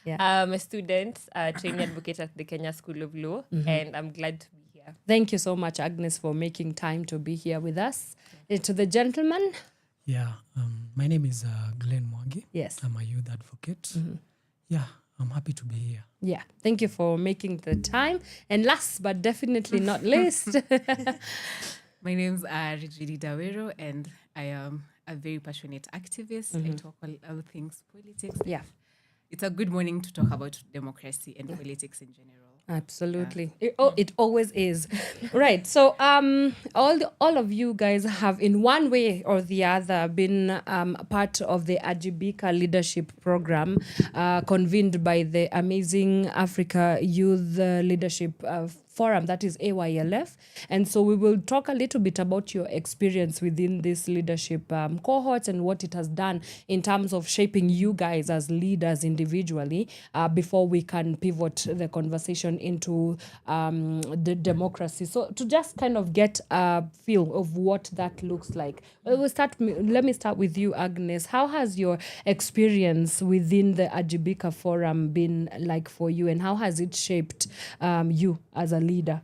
I'm a student, trainee advocate at the Kenya School of Law, and I'm glad to be here. Thank you so much, Agnes, for making time to be here with us. To the gentleman. Yeah, my name is Glenn Mwangi. Yes. I'm a youth advocate. Yeah, I'm happy to be here. Yeah, thank you for making the time. And last but definitely not least. My name's Jedidah Weru, and I am a very passionate activist. I talk all things politics. Yeah. It's a good morning to talk about democracy and politics in general. Absolutely. It always is. Right. So all of you guys have in one way or the other been part of the Ajibika Leadership Program convened by the amazing Africa Youth Leadership Forum, that is AYLF. And so we will talk a little bit about your experience within this leadership cohort and what it has done in terms of shaping you guys as leaders individually before we can pivot the conversation into the democracy. So to just kind of get a feel of what that looks like, let me start with you, Agnes. How has your experience within the Ajibika Forum been like for you, and how has it shaped you as a leader?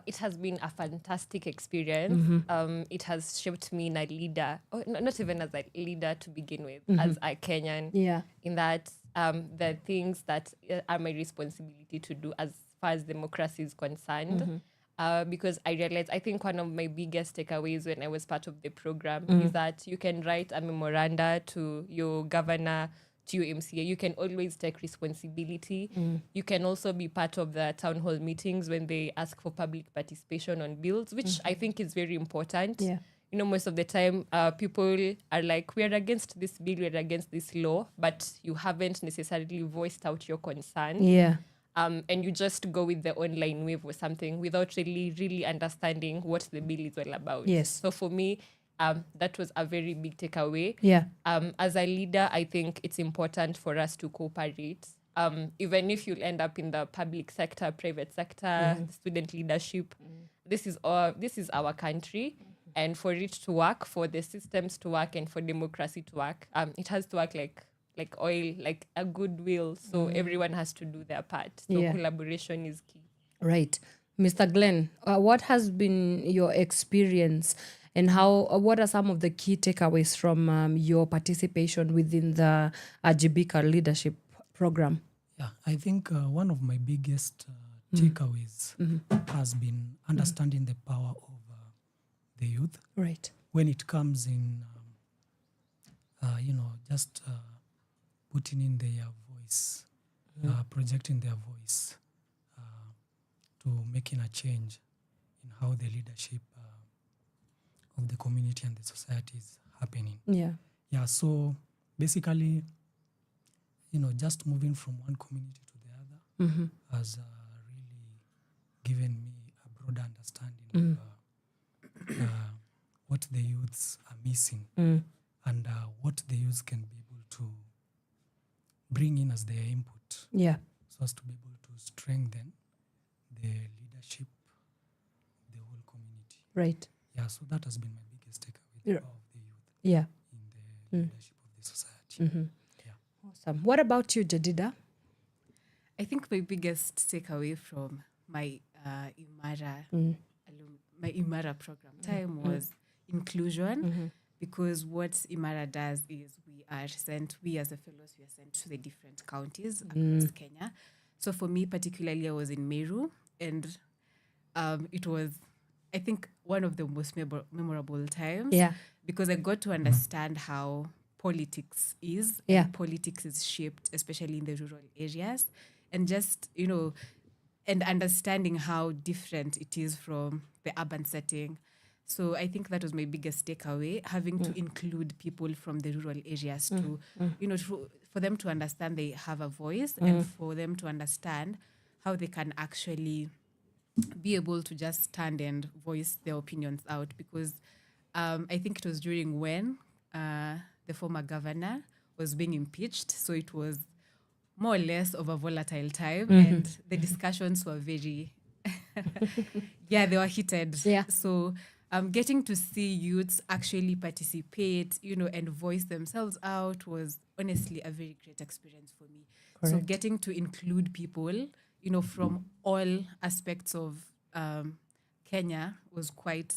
It has been a fantastic experience. It has shaped me in a leader, not even as a leader to begin with, as a Kenyan. Yeah. In that the things that are my responsibility to do as far as democracy is concerned. Because I realized, I think one of my biggest takeaways when I was part of the program is that you can write a memoranda to your governor, to your MCA. You can always take responsibility. You can also be part of the town hall meetings when they ask for public participation on bills, which I think is very important. Yeah. You know, most of the time, people are like, we are against this bill, we are against this law, but you haven't necessarily voiced out your concern. Yeah. And you just go with the online wave or something without really understanding what the bill is all about. Yes. So for me, that was a very big takeaway. Yeah. As a leader, I think it's important for us to cooperate. Even if you'll end up in the public sector, private sector, student leadership, this is our country. And for it to work, for the systems to work, and for democracy to work, it has to work like oil, like a goodwill. So everyone has to do their part. So collaboration is key. Right. Mr. Glenn, what has been your experience and what are some of the key takeaways from your participation within the Ajibika Leadership Program? Yeah, I think one of my biggest takeaways has been understanding the power of the youth. Right. When it comes in, just putting in their voice, projecting their voice to making a change in how the leadership of the community and the society is happening. Yeah. Yeah, so basically, just moving from one community to the other has really given me a broad understanding of what the youths are missing and what the youths can be able to bring in as their input. Yeah. So as to be able to strengthen the leadership, the whole community. Right. Yeah, so that has been my biggest takeaway, the power of the youth Yeah. in the leadership of the society. Yeah. Awesome. What about you, Jedidah? I think my biggest takeaway from my Imara program time was inclusion, because what Imara does is we as a fellows, we are sent to the different counties across Kenya. So for me particularly, I was in Meru, and it was, I think, one of the most memorable times, because I got to understand how politics is, and politics is shaped, especially in the rural areas, and just, and understanding how different it is from the urban setting. So I think that was my biggest takeaway, having to include people from the rural areas to, for them to understand they have a voice, and for them to understand how they can actually be able to just stand and voice their opinions out. Because I think it was during when the former governor was being impeached, so it was more or less of a volatile time, and the discussions were very, they were heated. Yeah. So getting to see youths actually participate, and voice themselves out was honestly a very great experience for me. Correct. So getting to include people, from all aspects of Kenya was quite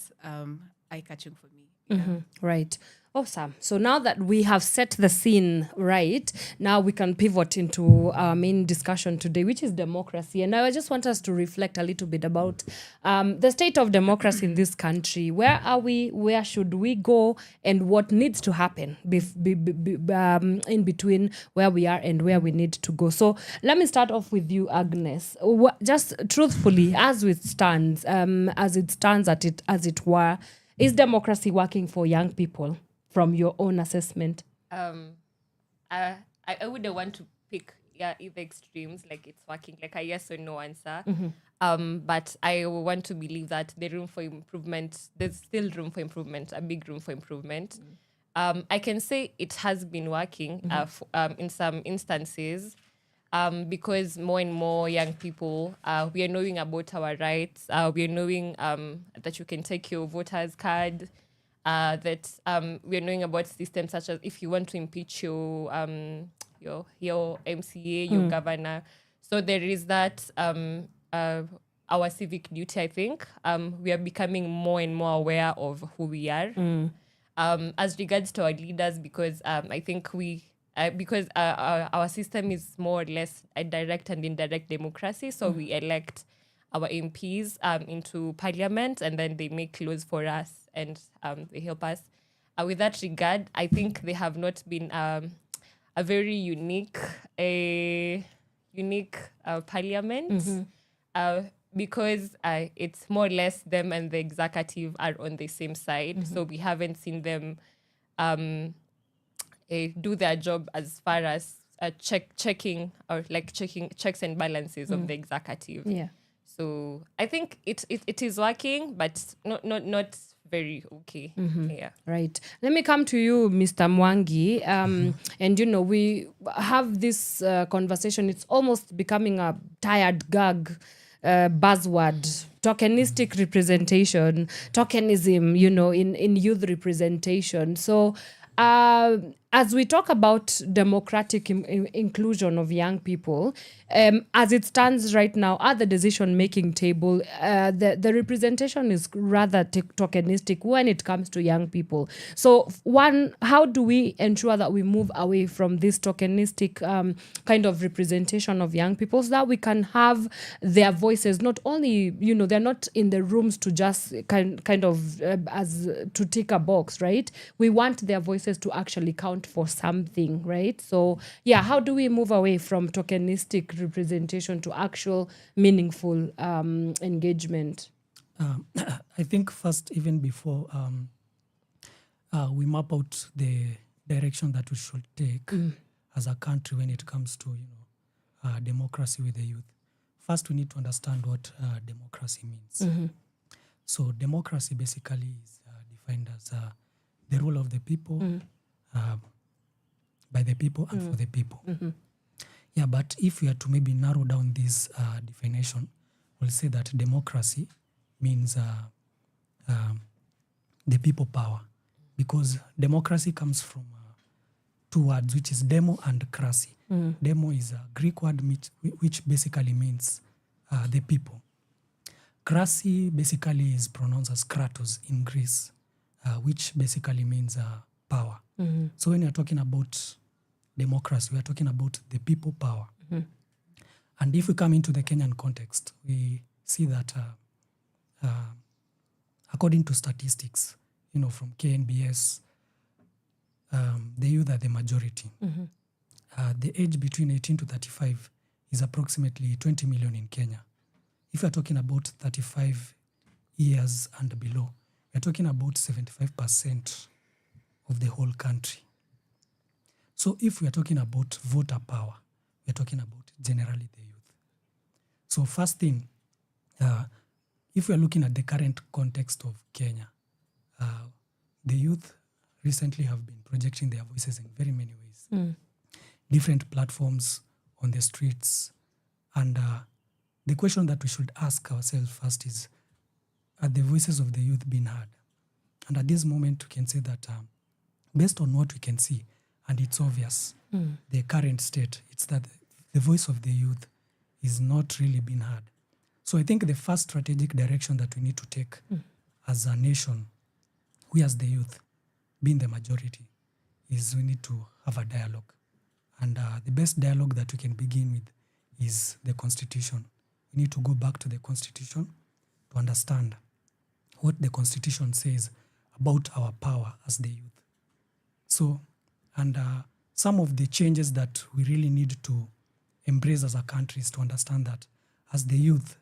eye-catching for me. Yeah. Right. Awesome. So now that we have set the scene right, now we can pivot into our main discussion today, which is democracy. And I just want us to reflect a little bit about the state of democracy in this country. Where are we? Where should we go? And what needs to happen in between where we are and where we need to go? So let me start off with you, Agnes. Just truthfully, as it stands as it were, is democracy working for young people from your own assessment? I wouldn't want to pick either extremes, like it's working, like a yes or no answer. But I want to believe that there's still room for improvement, a big room for improvement. I can say it has been working in some instances, because more and more young people, we are knowing about our rights. We are knowing that you can take your voter's card, that we are knowing about systems such as if you want to impeach your MCA, your governor. So there is that our civic duty, I think. We are becoming more and more aware of who we are. As regards to our leaders, because I think because our system is more or less a direct and indirect democracy, so we elect our MPs into parliament, and then they make laws for us, and they help us. With that regard, I think they have not been a very unique parliament, because it's more or less them and the executive are on the same side, so we haven't seen them do their job as far as checking checks and balances of the executive. Yeah. So I think it is working, but not very okay. Yeah. Right. Let me come to you, Mr. Mwangi. And we have this conversation. It's almost becoming a tired gag buzzword. Tokenistic representation, tokenism, in youth representation. So as we talk about democratic inclusion of young people, as it stands right now at the decision-making table, the representation is rather tokenistic when it comes to young people. So one, how do we ensure that we move away from this tokenistic kind of representation of young people, so that we can have their voices, not only, they're not in the rooms to just kind of as to tick a box, right? We want their voices to actually count for something, right? So how do we move away from tokenistic representation to actual meaningful engagement? I think first, even before we map out the direction that we should take as a country when it comes to democracy with the youth, first we need to understand what democracy means. So democracy basically is defined as the rule of the people, by the people and for the people. Yeah, but if we are to maybe narrow down this definition, we'll say that democracy means the people power, because democracy comes from two words, which is demo and krasi. Demo is a Greek word which basically means the people. Krasi basically is pronounced as kratos in Greece, which basically means power. So when you're talking about democracy, we are talking about the people power. And if we come into the Kenyan context, we see that according to statistics, from KNBS, the youth are the majority. The age between 18 to 35 is approximately 20 million in Kenya. If you're talking about 35 years and below, we're talking about 75% of the whole country. So if we're talking about voter power, we're talking about generally the youth. So first thing, if we're looking at the current context of Kenya, the youth recently have been projecting their voices in very many ways. Different platforms on the streets. And the question that we should ask ourselves first is, are the voices of the youth being heard? And at this moment, we can say that based on what we can see, and it's obvious, the current state, it's that the voice of the youth is not really being heard. So I think the first strategic direction that we need to take as a nation, we as the youth, being the majority, is we need to have a dialogue. And the best dialogue that we can begin with is the Constitution. We need to go back to the Constitution to understand what the Constitution says about our power as the youth. So, and some of the changes that we really need to embrace as a country is to understand that as the youth,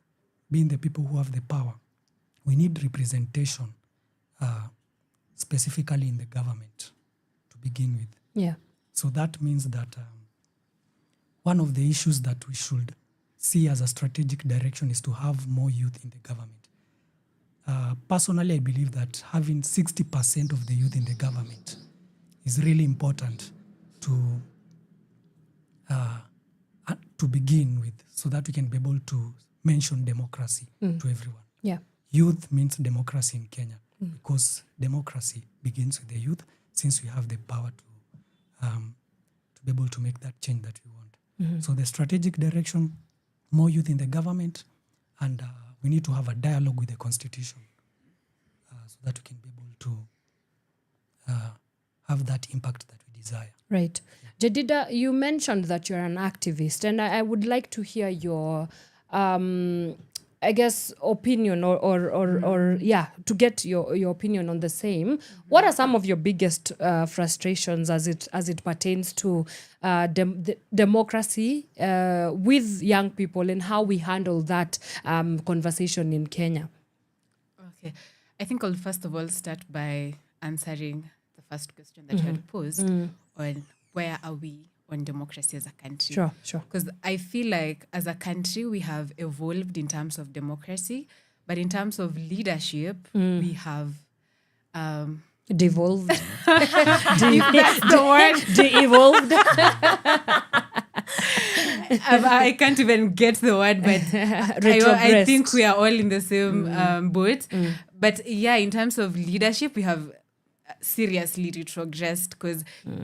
being the people who have the power, we need representation, specifically in the government, to begin with. Yeah. So that means that one of the issues that we should see as a strategic direction is to have more youth in the government. Personally, I believe that having 60% of the youth in the government is really important to begin with, so that we can be able to mention democracy to everyone. Yeah. Youth means democracy in Kenya, because democracy begins with the youth, since we have the power to be able to make that change that we want. So the strategic direction, more youth in the government, and we need to have a dialogue with the Constitution so that we can be able to have that impact that we desire. Right. Jedidah, you mentioned that you're an activist, and I would like to hear your, I guess, opinion or to get your opinion on the same. What are some of your biggest frustrations as it pertains to democracy with young people, and how we handle that conversation in Kenya? Okay. I think I'll first of all start by answering the first question that you had posed on where are we on democracy as a country. Sure. Because I feel like as a country, we have evolved in terms of democracy, but in terms of leadership, we have... devolved. That's the word. De-evolved. I can't even get the word, but I think we are all in the same boat. But yeah, in terms of leadership, we have seriously retrogressed, because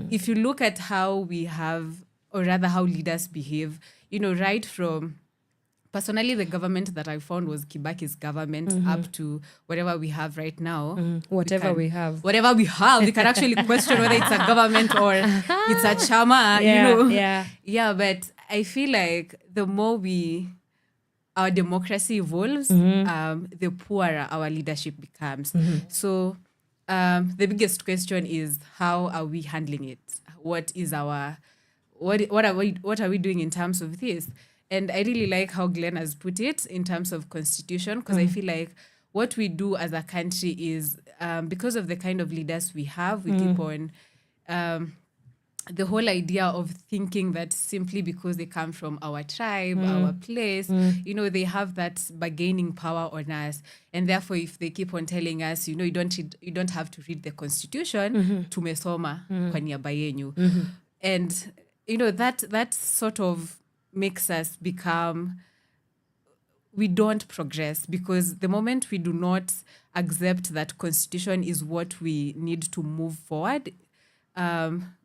if you look at how we have, or rather how leaders behave, right from personally the government that I found was Kibaki's government up to whatever we have right now. Whatever we have, we can actually question whether it's a government or it's a chama. Yeah, but I feel like the more our democracy evolves, the poorer our leadership becomes. So the biggest question is, how are we handling it? What are we doing in terms of this? And I really like how Glenn has put it in terms of Constitution, because I feel like what we do as a country is, because of the kind of leaders we have, we keep on the whole idea of thinking that simply because they come from our tribe, our place, they have that bargaining power on us. And therefore, if they keep on telling us, you don't have to read the Constitution, tumesoma kwa niaba yenyu. And, that sort of makes us become, we don't progress, because the moment we do not accept that Constitution is what we need to move forward,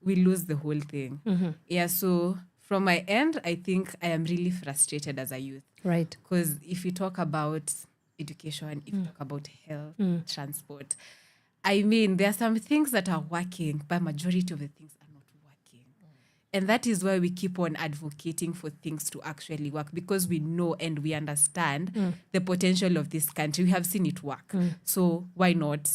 we lose the whole thing. Yeah, so from my end, I think I am really frustrated as a youth. Right. Because if you talk about education, if you talk about health, transport, I mean, there are some things that are working, but majority of the things are not working. And that is why we keep on advocating for things to actually work, because we know and we understand the potential of this country. We have seen it work. So why not?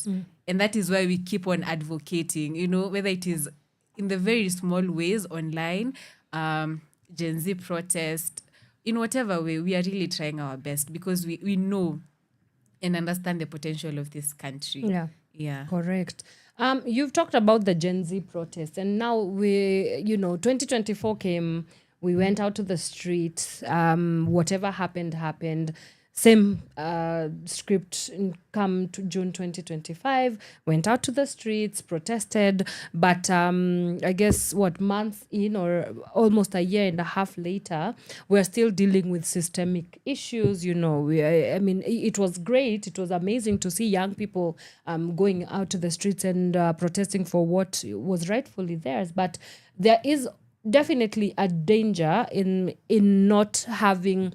And that is why we keep on advocating, whether it is in the very small ways online, Gen Z protest, in whatever way, we are really trying our best, because we know and understand the potential of this country. Yeah. Correct. You've talked about the Gen Z protest, and now 2024 came, we went out to the streets, whatever happened. Same script come to June 2025, went out to the streets, protested, but I guess months in, or almost a year and a half later, we're still dealing with systemic issues. I mean, it was great, it was amazing to see young people going out to the streets and protesting for what was rightfully theirs, but there is definitely a danger in not having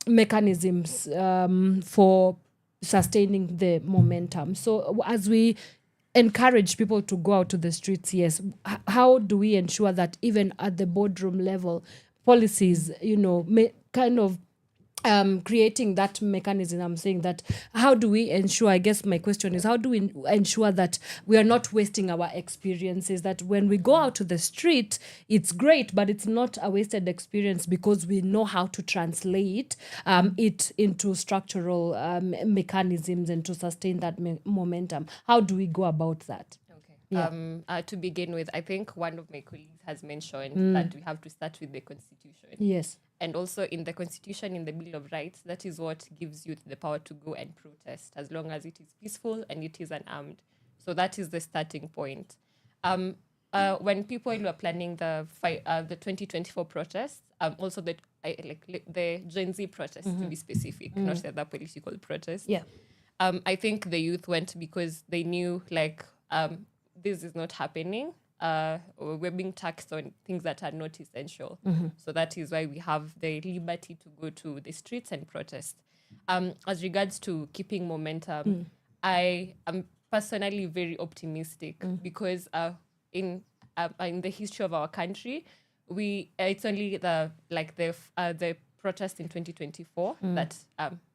mechanisms for sustaining the momentum. So as we encourage people to go out to the streets, yes, how do we ensure that even at the boardroom level, policies, kind of creating that mechanism? I'm saying that, how do we ensure, I guess my question is, how do we ensure that we are not wasting our experiences, that when we go out to the street, it's great, but it's not a wasted experience, because we know how to translate it into structural mechanisms and to sustain that momentum. How do we go about that? To begin with, I think one of my colleagues has mentioned that we have to start with the Constitution. Yes. And also in the Constitution, in the Bill of Rights, that is what gives you the power to go and protest, as long as it is peaceful and it is unarmed. So that is the starting point. When people were planning the 2024 protests, also the Gen Z protests, to be specific, not the other political protests. Yeah. I think the youth went because they knew this is not happening. We're being taxed on things that are not essential. So that is why we have the liberty to go to the streets and protest. As regards to keeping momentum, I am personally very optimistic, because in the history of our country, it's only the protest in 2024 that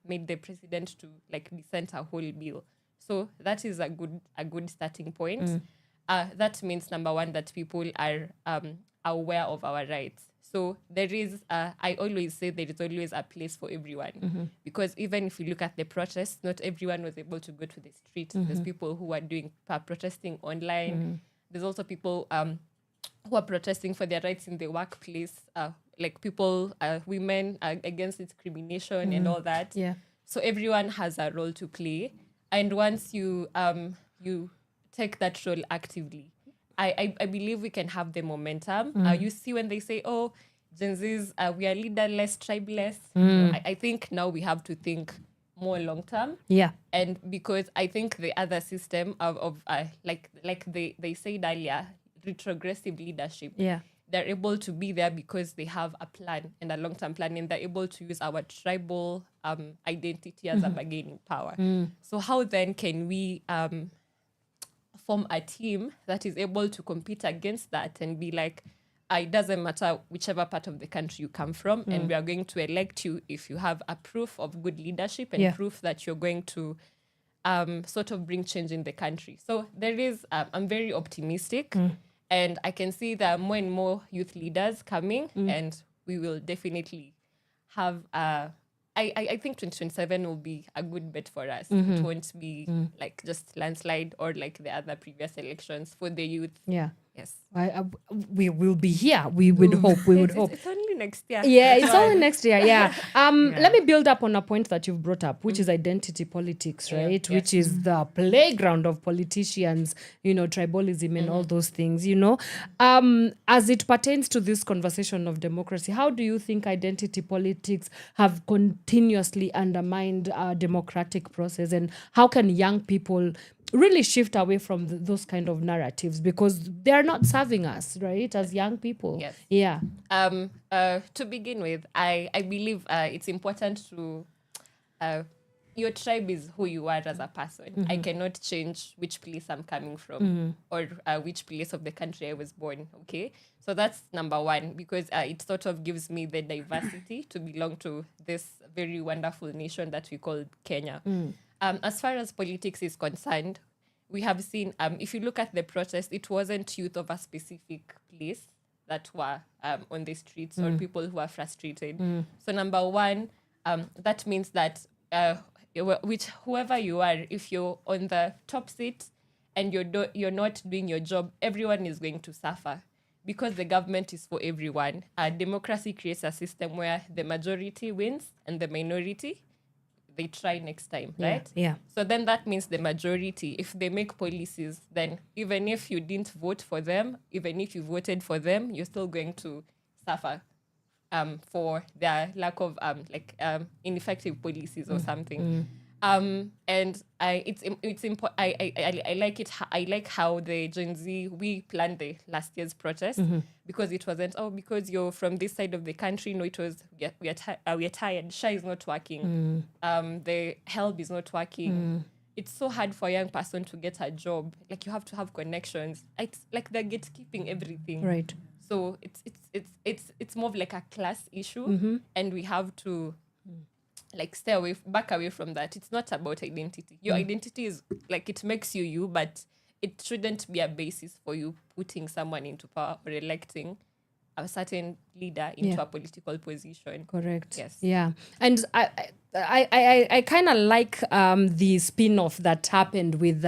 made the president to dissent a whole bill. So that is a good starting point. That means, number one, that people are aware of our rights. So there is, I always say there is always a place for everyone. Because even if you look at the protests, not everyone was able to go to the street. There's people who are doing protesting online. There's also people who are protesting for their rights in the workplace, people, women against discrimination and all that. Yeah. So everyone has a role to play. And once you take that role actively, I believe we can have the momentum. You see when they say, oh, Gen Zs, we are leaderless, tribeless. I think now we have to think more long term. Yeah. And because I think the other system of they said earlier, retrogressive leadership. Yeah. They're able to be there because they have a plan and a long-term plan, and they're able to use our tribal identity as a bargaining power. So how then can we form a team that is able to compete against that and be like, it doesn't matter whichever part of the country you come from, and we are going to elect you if you have a proof of good leadership and proof that you're going to sort of bring change in the country. So there is, I'm very optimistic. And I can see there are more and more youth leaders coming, and we will definitely have, I think 2027 will be a good bet for us. It won't be just landslide or like the other previous elections for the youth. Yeah. Yes. We will be here. We would hope. We would hope. It's only next year. Yeah, it's only next year. Yeah. Let me build up on a point that you've brought up, which is identity politics, right? Which is the playground of politicians, tribalism and all those things, As it pertains to this conversation of democracy, how do you think identity politics have continuously undermined our democratic process, and how can young people really shift away from those kind of narratives, because they're not serving us, right, as young people? Yes. Yeah. To begin with, I believe it's important to your tribe is who you are as a person. I cannot change which place I'm coming from or which place of the country I was born. Okay, so that's number one, because it sort of gives me the diversity to belong to this very wonderful nation that we call Kenya. As far as politics is concerned, we have seen, if you look at the protest, it wasn't youth of a specific place that were on the streets or people who are frustrated. So number one, that means that whoever you are, if you're on the top seat and you're not doing your job, everyone is going to suffer, because the government is for everyone. Democracy creates a system where the majority wins and the minority, they try next time, right? Yeah. So then that means the majority, if they make policies, then even if you didn't vote for them, even if you voted for them, you're still going to suffer for their lack of ineffective policies or something. And it's important. I like it. I like how the Gen Z, we planned the last year's protest, because it wasn't because you're from this side of the country. No, it was we are tired. SHA is not working. The help is not working. It's so hard for a young person to get a job. Like, you have to have connections. It's like they're gatekeeping everything. Right. So it's more of like a class issue, and we have to back away from that. It's not about identity. Your identity is like, it makes you, but it shouldn't be a basis for you putting someone into power or electing a certain leader into a political position. Correct. Yes. Yeah. And I kind of like the spin-off that happened with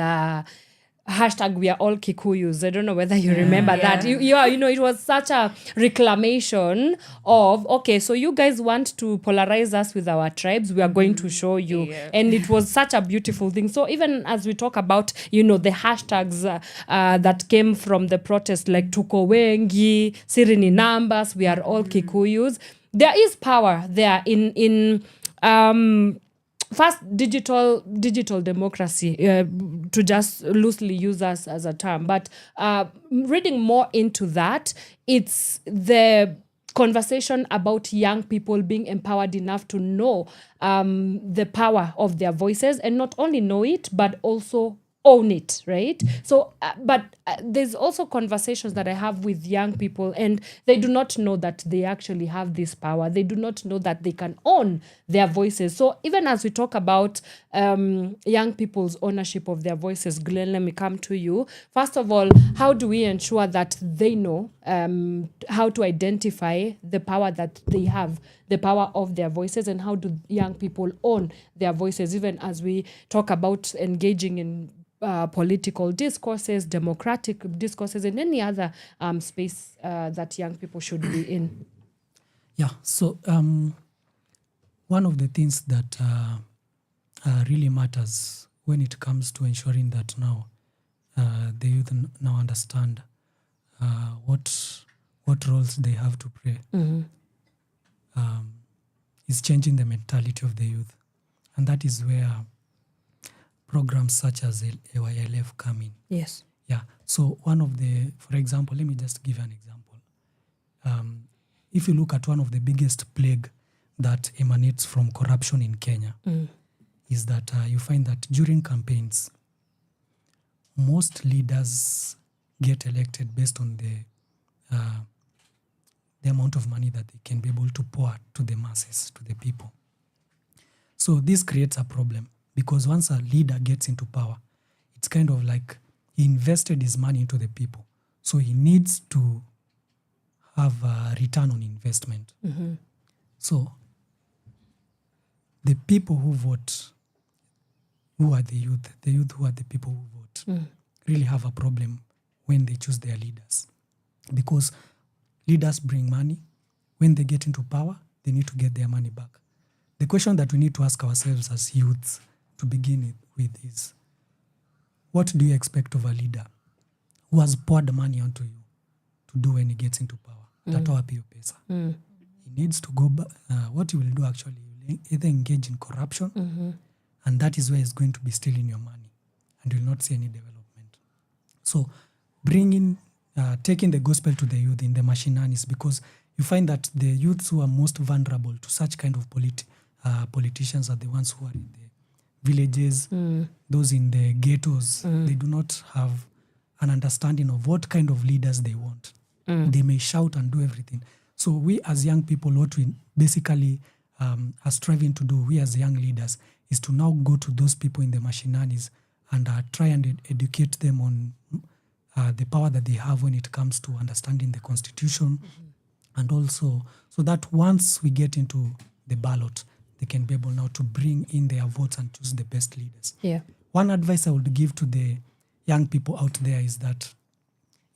hashtag we are all Kikuyus. I don't know whether you remember that. It was such a reclamation of, okay, so you guys want to polarize us with our tribes, we are going to show you. Yeah. And it was such a beautiful thing. So even as we talk about, the hashtags that came from the protest, like Tuko Wengi, Sirini Numbers, we are all Kikuyus, there is power there in first, digital democracy, to just loosely use us as a term. But reading more into that, it's the conversation about young people being empowered enough to know the power of their voices, and not only know it, but also own it, right? So, but there's also conversations that I have with young people, and they do not know that they actually have this power. They do not know that they can own their voices. So even as we talk about young people's ownership of their voices, Glenn, let me come to you. First of all, how do we ensure that they know how to identify the power that they have, the power of their voices, and how do young people own their voices, even as we talk about engaging in political discourses, democratic discourses, and any other space that young people should be in? Yeah, so one of the things that really matters when it comes to ensuring that now the youth now understand what roles they have to play is changing the mentality of the youth. And that is where programs such as AYLF come in. Yes. Yeah. So for example, let me just give you an example. If you look at one of the biggest plague that emanates from corruption in Kenya, is that you find that during campaigns, most leaders get elected based on the amount of money that they can be able to pour to the masses, to the people. So this creates a problem, because once a leader gets into power, it's kind of like he invested his money into the people. So he needs to have a return on investment. So the people who vote, who are the youth who are the people who vote, really have a problem when they choose their leaders. Because leaders bring money. When they get into power, they need to get their money back. The question that we need to ask ourselves as youths to begin with is, what do you expect of a leader who has poured money onto you to do when he gets into power? Atatoa pia pesa. He needs to go back. What he will do actually, he will either engage in corruption, and that is where he's going to be stealing your money, and you will not see any development. So taking the gospel to the youth in the machinanis, because you find that the youths who are most vulnerable to such kind of politicians are the ones who are in the villages, those in the ghettos. They do not have an understanding of what kind of leaders they want. They may shout and do everything. So we as young people, what we basically are striving to do, we as young leaders, is to now go to those people in the machinanis and try and educate them on the power that they have when it comes to understanding the constitution, and also so that once we get into the ballot, they can be able now to bring in their votes and choose the best leaders. Yeah. One advice I would give to the young people out there is that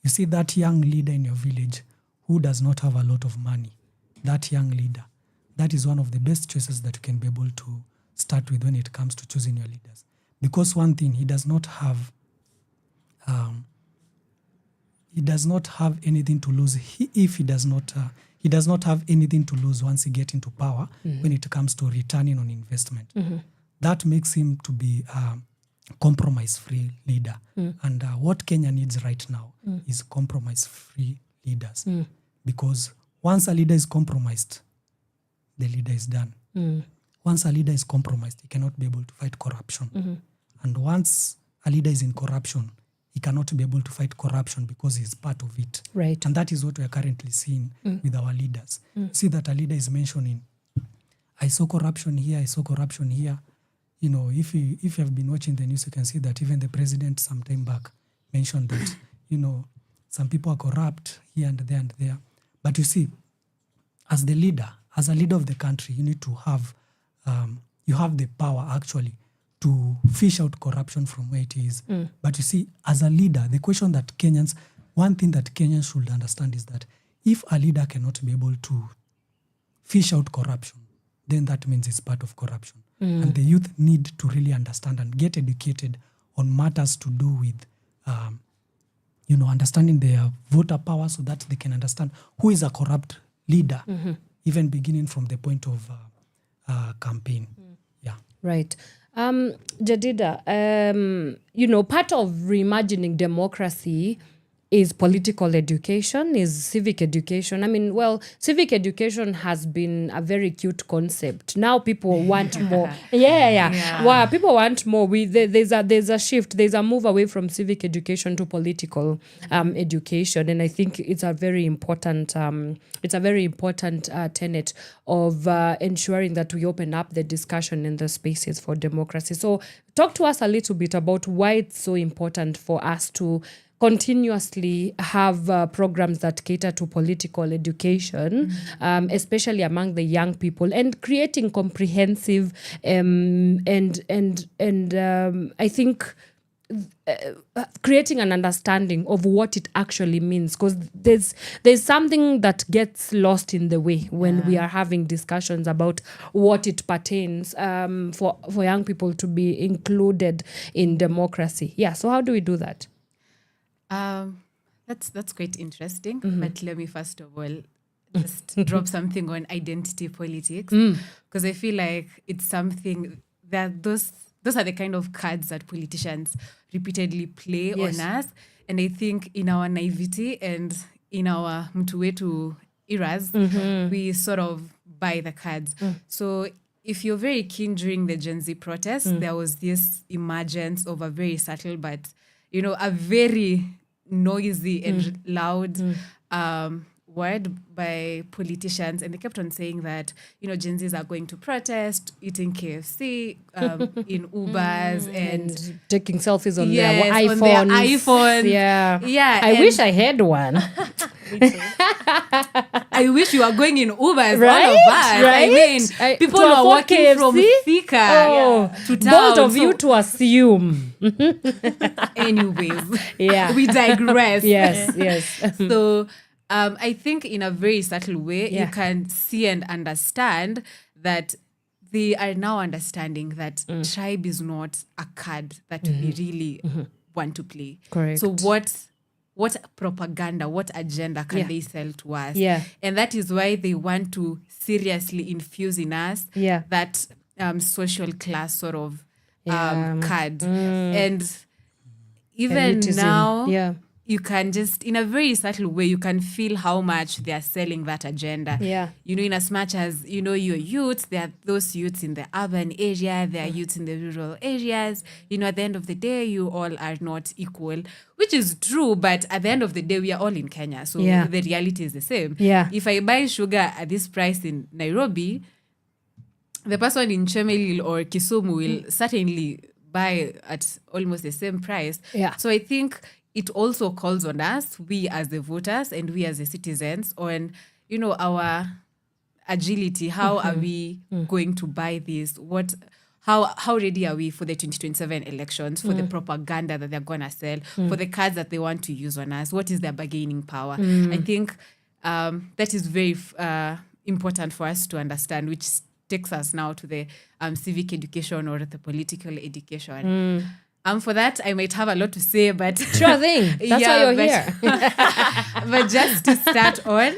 you see that young leader in your village who does not have a lot of money, that young leader, that is one of the best choices that you can be able to start with when it comes to choosing your leaders. Because one thing, he does not have anything to lose. He does not have anything to lose once he gets into power when it comes to returning on investment. That makes him to be a compromise-free leader. And what Kenya needs right now is compromise-free leaders. Because once a leader is compromised, the leader is done. Once a leader is compromised, he cannot be able to fight corruption. And once a leader is in corruption, he cannot be able to fight corruption because he's part of it. Right. And that is what we are currently seeing with our leaders. See that a leader is mentioning, I saw corruption here, I saw corruption here. You know, if you have been watching the news, you can see that even the president some time back mentioned that, you know, some people are corrupt here and there and there. But you see, as a leader of the country, you need to have, you have the power actually to fish out corruption from where it is. But you see, as a leader, the question that one thing that Kenyans should understand is that if a leader cannot be able to fish out corruption, then that means it's part of corruption. And the youth need to really understand and get educated on matters to do with, understanding their voter power so that they can understand who is a corrupt leader, even beginning from the point of campaign. Yeah. Right. Jedidah, part of reimagining democracy is political education, is civic education. I mean, well, civic education has been a very cute concept. Now people want more. Wow, people want more. There's a shift. There's a move away from civic education to political education, and I think it's a very important. Tenet of ensuring that we open up the discussion in the spaces for democracy. So, talk to us a little bit about why it's so important for us to continuously have programs that cater to political education, especially among the young people, and creating comprehensive I think creating an understanding of what it actually means, because there's something that gets lost in the way when we are having discussions about what it pertains for young people to be included in democracy. Yeah, so how do we do that? That's quite interesting. But let me first of all just drop something on identity politics, because I feel like it's something that those are the kind of cards that politicians repeatedly play on us. And I think in our naivety and in our mtu wetu eras, we sort of buy the cards. So if you're very keen during the Gen Z protests, there was this emergence of a very subtle but, a very noisy and loud word by politicians, and they kept on saying that Gen Zs are going to protest, eating KFC in Ubers and taking selfies on their iPhones. Yeah, I wish I had one. I wish you were going in Ubers, Right? all of us. Right? I mean, people To are afford walking from KFC? Thika to town. Bold of you to assume. Anyways, Yeah. we digress. Yes. So I think in a very subtle way, Yeah. you can see and understand that they are now understanding that tribe is not a card that we really want to play. Correct. So what propaganda, what agenda can they sell to us? Yeah. And that is why they want to seriously infuse in us that social class sort of card. And even Elitism. now, you can just, in a very subtle way, you can feel how much they are selling that agenda. Yeah. You know, in as much as, you know, your youths, there are those youths in the urban area, there are youths in the rural areas. You know, at the end of the day, you all are not equal, which is true. But at the end of the day, we are all in Kenya. So the reality is the same. Yeah. If I buy sugar at this price in Nairobi, the person in Chemelil or Kisumu will certainly buy at almost the same price. Yeah. So I think it also calls on us, we as the voters and we as the citizens, on, you know, our agility. How are we going to buy this? How ready are we for the 2027 elections, for the propaganda that they're gonna sell, for the cards that they want to use on us? What is their bargaining power? I think that is very important for us to understand, which takes us now to the civic education or the political education. For that, I might have a lot to say, but... Sure thing. That's why you're here. But just to start on,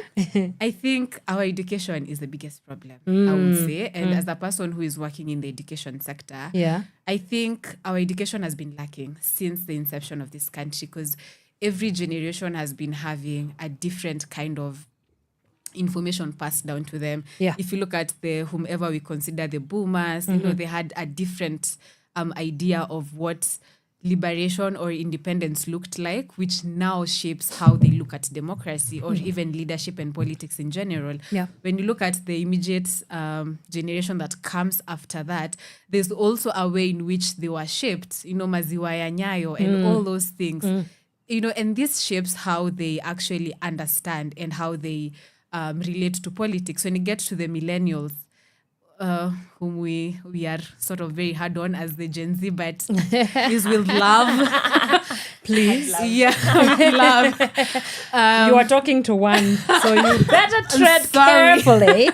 I think our education is the biggest problem, I would say. And as a person who is working in the education sector, I think our education has been lacking since the inception of this country, because every generation has been having a different kind of information passed down to them. If you look at whomever we consider the boomers, you know, they had a different idea of what liberation or independence looked like, which now shapes how they look at democracy or even leadership and politics in general. When you look at the immediate generation that comes after that, there's also a way in which they were shaped, you know, maziwa ya Nyayo and all those things. You know, and this shapes how they actually understand and how they relate to politics. When you get to the millennials, whom we are sort of very hard on as the Gen Z, but is with love. Please. Love. You are talking to one, so you better tread sorry. carefully.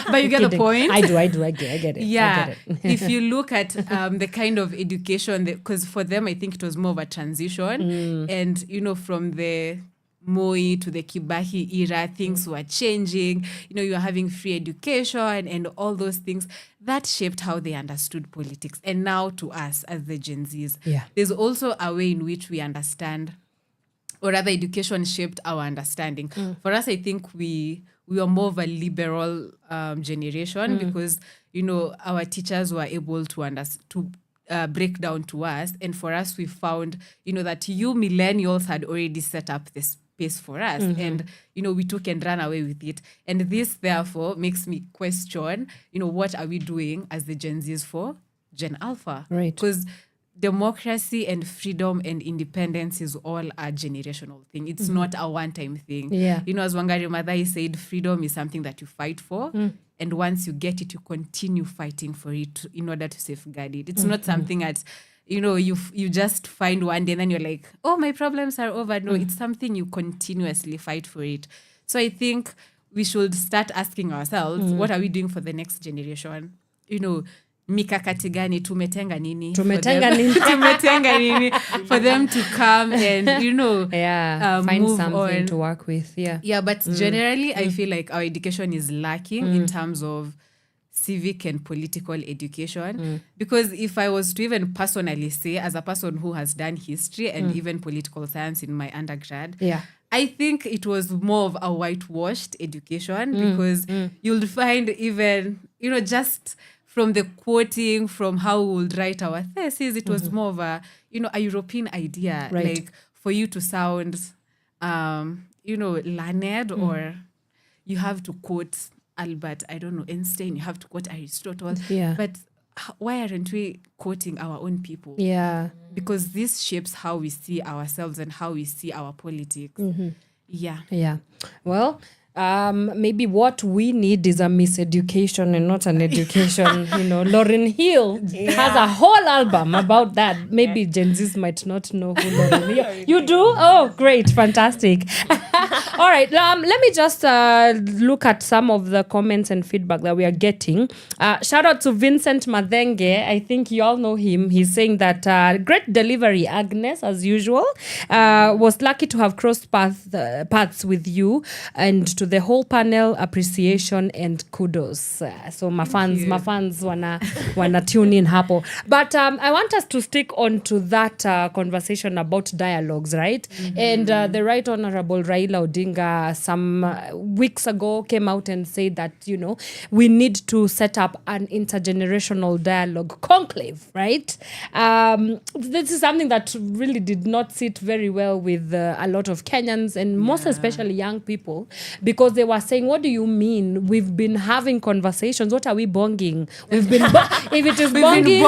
But you get the point. I do. I get it. Yeah. I get it. If you look at the kind of education, because for them, I think it was more of a transition. And, you know, from the Moi to the Kibaki era, things were changing. You know, you're having free education and all those things. That shaped how they understood politics. And now to us as the Gen Zs, there's also a way in which we understand, or rather education shaped our understanding. For us, I think we are more of a liberal generation because, you know, our teachers were able to break down to us. And for us, we found, you know, that you millennials had already set up this space for us. And, you know, we took and ran away with it. And this, therefore, makes me question, you know, what are we doing as the Gen Zs for Gen Alpha? Right. Because democracy and freedom and independence is all a generational thing. It's not a one-time thing. You know, as Wangari Maathai said, freedom is something that you fight for. And once you get it, you continue fighting for it in order to safeguard it. It's not something that, you know, you just find one day and then you're like, oh, my problems are over. No, it's something you continuously fight for it. So I think we should start asking ourselves, what are we doing for the next generation? You know, mikakati gani, tumetenga nini? Tumetenga nini for them to come and, you know, find move something on. to work with. But generally, I feel like our education is lacking in terms of civic and political education. Because if I was to even personally say, as a person who has done history and even political science in my undergrad, I think it was more of a whitewashed education because you'll find even, you know, just from the quoting, from how we would write our thesis, it was more of a, you know, a European idea. Like for you to sound, you know, learned or you have to quote Albert, I don't know, Einstein, you have to quote Aristotle. But why aren't we quoting our own people? Because this shapes how we see ourselves and how we see our politics. Yeah. Well, maybe what we need is a miseducation and not an education. Lauryn Hill has a whole album about that. Maybe Gen Zs might not know who Lauryn Hill. You do? Oh, great. Fantastic. All right. Let me just look at some of the comments and feedback that we are getting. Shout out to Vincent Madenge. I think you all know him. He's saying that great delivery, Agnes, as usual. Was lucky to have crossed paths with you and to the whole panel, appreciation and kudos. So my fans wana tune in hapo. But I want us to stick on to that conversation about dialogues, right? And the Right Honorable Raila Odinga some weeks ago came out and said that, we need to set up an intergenerational dialogue conclave, right? This is something that really did not sit very well with a lot of Kenyans and most especially young people, because they were saying, what do you mean? We've been having conversations. What are we bonging? We've been if it is bonging,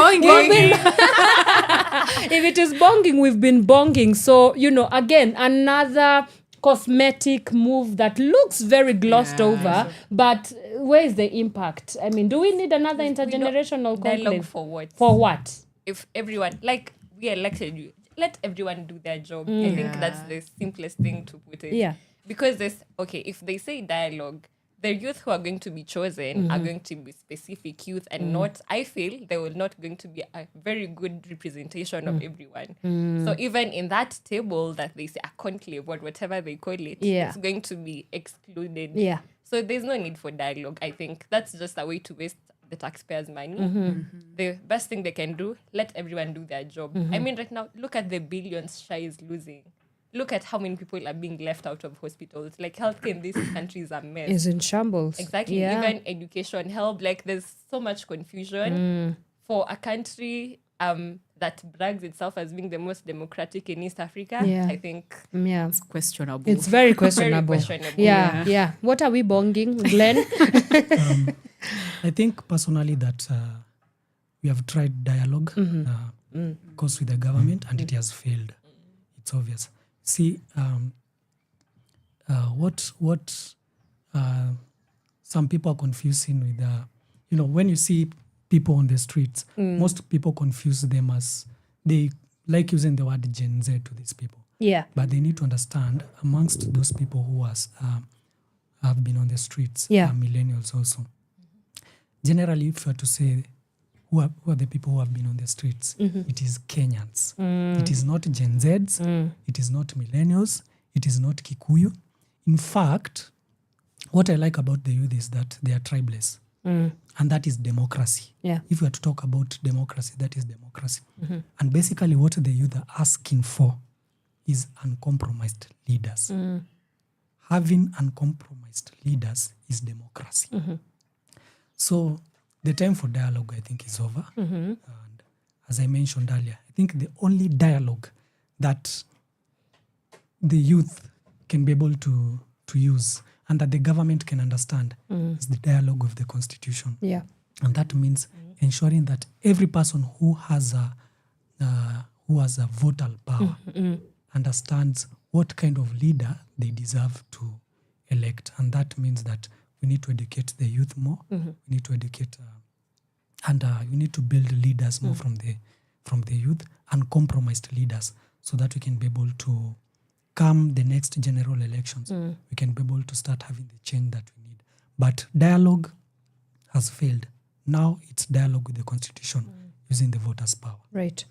if it is bonging, we've been bonging. So, again, another cosmetic move that looks very glossed over, but where is the impact? I mean, do we need another intergenerational dialogue conclave? For what? For what? If everyone, we elected you, let everyone do their job. I think that's the simplest thing to put it. Yeah. Because if they say dialogue, the youth who are going to be chosen are going to be specific youth and not, I feel, they will not going to be a very good representation of everyone. So even in that table that they say a conclave or whatever they call it, it's going to be excluded. Yeah. So there's no need for dialogue. I think that's just a way to waste the taxpayers' money. The best thing they can do, let everyone do their job. I mean, right now, look at the billions Shai is losing. Look at how many people are being left out of hospitals. Healthcare in these countries are a mess. Is in shambles. Exactly. Yeah. Even education, help. There's so much confusion for a country that brags itself as being the most democratic in East Africa. Yeah. I think it's questionable. It's very questionable. Yeah. What are we bonging, Glenn? I think personally that we have tried dialogue, of course, with the government, and it has failed. It's obvious. See, what some people are confusing with, when you see people on the streets, most people confuse them as, they like using the word Gen Z to these people. Yeah. But they need to understand, amongst those people who have been on the streets, are millennials also. Generally, if you were to say, who are the people who have been on the streets? It is Kenyans. It is not Gen Zs. It is not millennials. It is not Kikuyu. In fact, what I like about the youth is that they are tribeless. And that is democracy. Yeah. If we are to talk about democracy, that is democracy. And basically what the youth are asking for is uncompromised leaders. Having uncompromised leaders is democracy. So the time for dialogue, I think, is over. And as I mentioned earlier, I think the only dialogue that the youth can be able to use and that the government can understand is the dialogue of the Constitution. Yeah. And that means ensuring that every person who has a votal power understands what kind of leader they deserve to elect. And that means that we need to educate the youth more. We need to educate, and we need to build leaders more from the youth, uncompromised leaders, so that we can be able to come the next general elections. We can be able to start having the change that we need. But dialogue has failed. Now it's dialogue with the Constitution using the voters' power. Right.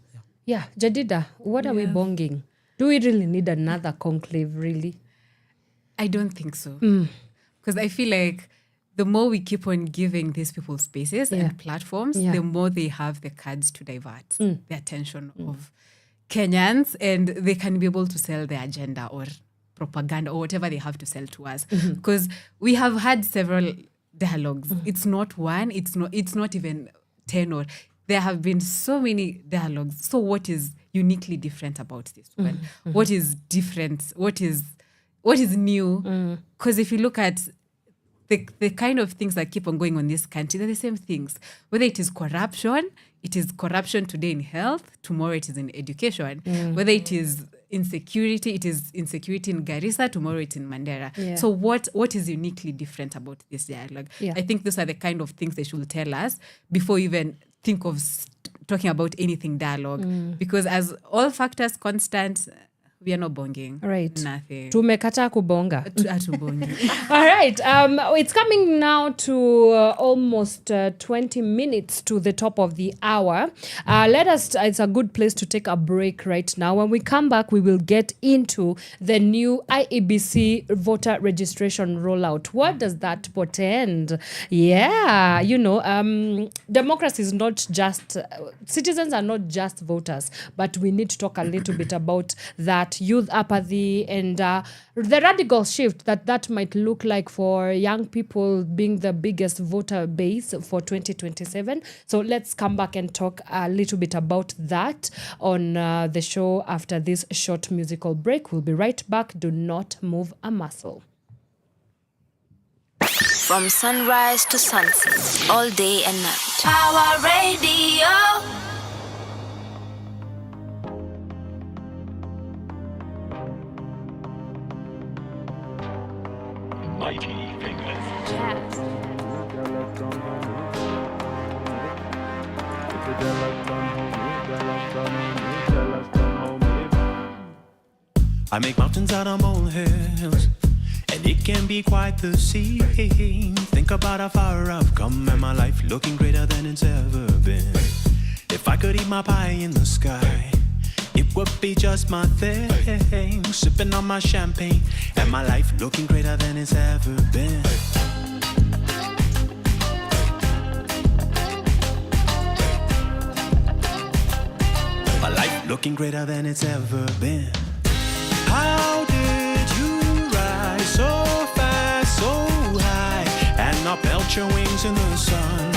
Yeah. Jedidah, what are we bonging? Do we really need another conclave, really? I don't think so. Because I feel like the more we keep on giving these people spaces and platforms, the more they have the cards to divert the attention of Kenyans, and they can be able to sell their agenda or propaganda or whatever they have to sell to us. Because we have had several dialogues. It's not one, it's not even 10, or there have been so many dialogues. So what is uniquely different about this one? What is different? What is new? Because if you look at the kind of things that keep on going on in this country, they're the same things. Whether it is corruption today in health, tomorrow it is in education. Whether it is insecurity. It is insecurity in Garissa, tomorrow it's in Mandera. Yeah. So what is uniquely different about this dialogue? Yeah. I think those are the kind of things they should tell us before we even think of talking about anything dialogue. Because as all factors constant, we are not bonging. Right. Nothing. Tumekata kubonga. Atubongi. All right. It's coming now to almost 20 minutes to the top of the hour. It's a good place to take a break right now. When we come back, we will get into the new IEBC voter registration rollout. What does that portend? Yeah, democracy is not just, citizens are not just voters, but we need to talk a little bit about that youth apathy and the radical shift that might look like for young people being the biggest voter base for 2027. So let's come back and talk a little bit about that on the show after this short musical break. We'll be right back. Do not move a muscle. From sunrise to sunset, all day and night. Power Radio. Mighty fingers. I make mountains out of molehills, and it can be quite the scene. Think about how far I've come and my life looking greater than it's ever been. If I could eat my pie in the sky, it would be just my thing. Sipping on my champagne and my life looking greater than it's ever been. My life looking greater than it's ever been. How did you rise so fast, so high, and not melt your wings in the sun?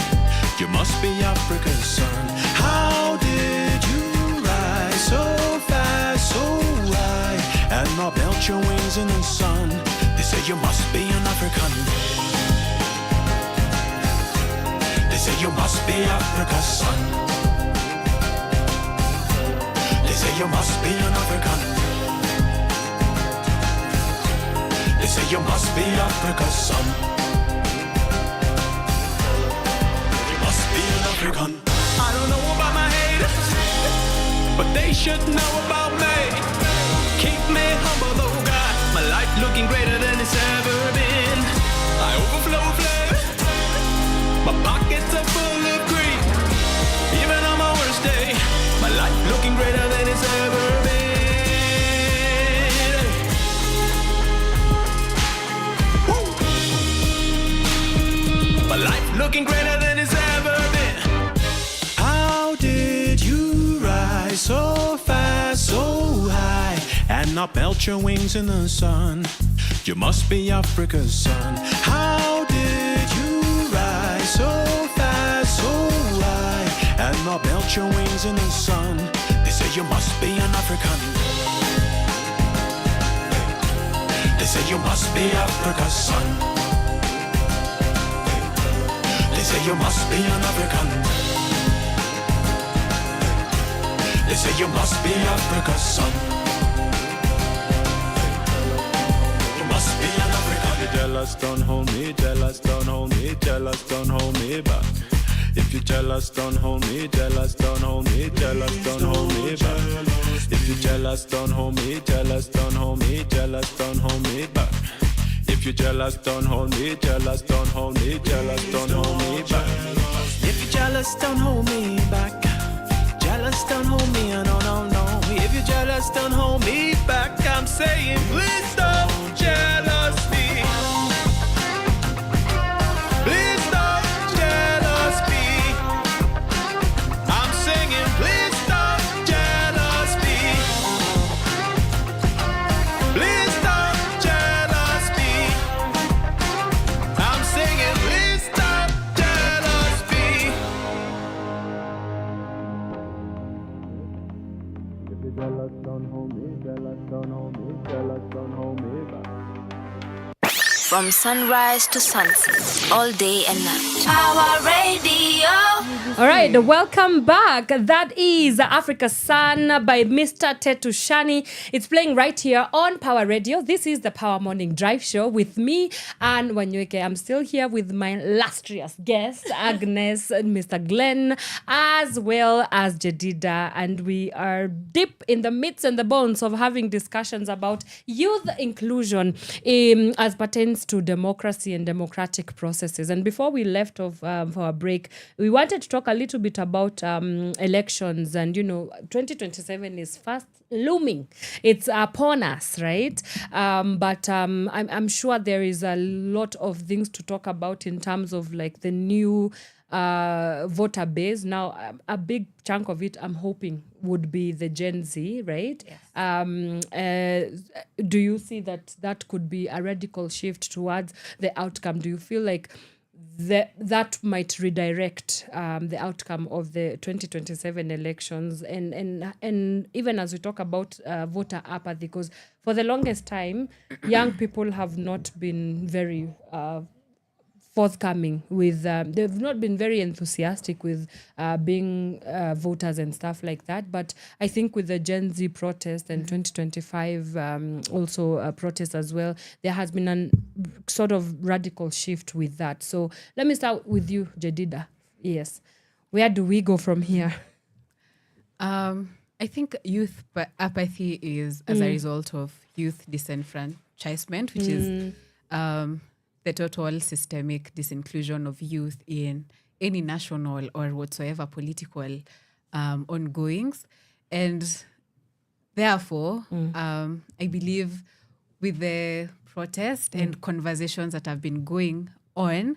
You must be Africa's son. How did you rise so fast, so high, and not melt your wings in the sun? They say you must be an African. They say you must be Africa's son. They say you must be an African. They say you must be Africa's son. You must be an African. I don't know about my haters, but they should know about me. Keep me humble, oh God. My life looking greater than it's ever been. I overflow flavor. My pockets are full of greed. Even on my worst day, my life looking greater than it's ever been. My life looking greater than it's ever been. How did you rise so fast, so high, and not melt your wings in the sun? You must be Africa's son. How did you rise so fast, so high, and not melt your wings in the sun? They say you must be an African. They say you must be Africa's son. They say you must be an African. They say you must be Africa's son. You must be an African. Jealous, don't hold me, jealous, don't hold me, jealous, don't hold me back. If you're jealous, don't hold me, jealous, don't hold me, jealous, don't hold me back. If you're jealous, don't hold me, jealous, don't hold me, jealous, don't hold me back. If you're jealous, don't hold me, jealous, don't hold me, jealous, don't hold me back. If you're jealous, don't hold me back. Jealous, don't hold me, no, no, no. If you're jealous, don't hold me back. I'm saying, please don't jealous me. Please don't jealous me. I'm singing, please don't jealous me. Please don't jealous me. I'm singing, please don't jealous me. If you're jealous, don't hold me, jealous, don't hold me, jealous, don't hold me back. From sunrise to sunset, all day and night. Power Radio. All right, welcome back. That is Africa's Sun by Mr. Tetushani. It's playing right here on Power Radio. This is the Power Morning Drive Show with me and Wanyoike. I'm still here with my illustrious guests, Agnes and Mr. Glenn, as well as Jedidah. And we are deep in the meats and the bones of having discussions about youth inclusion as pertains to democracy and democratic processes. And before we left off for a break, we wanted to talk a little bit about elections. And, 2027 is fast looming. It's upon us, right? But I'm sure there is a lot of things to talk about in terms of like the new voter base. Now, a big chunk of it, I'm hoping, would be the Gen Z, right? Yes. Do you see that could be a radical shift towards the outcome? Do you feel like that might redirect the outcome of the 2027 elections, and even as we talk about voter apathy, because for the longest time, young people have not been very forthcoming with, they've not been very enthusiastic with being voters and stuff like that. But I think with the Gen Z protest and 2025 also protest as well, there has been a sort of radical shift with that. So let me start with you, Jedidah. Yes. Where do we go from here? I think youth apathy is as a result of youth disenfranchisement, which is the total systemic disinclusion of youth in any national or whatsoever political ongoings. And therefore, I believe with the protest and conversations that have been going on,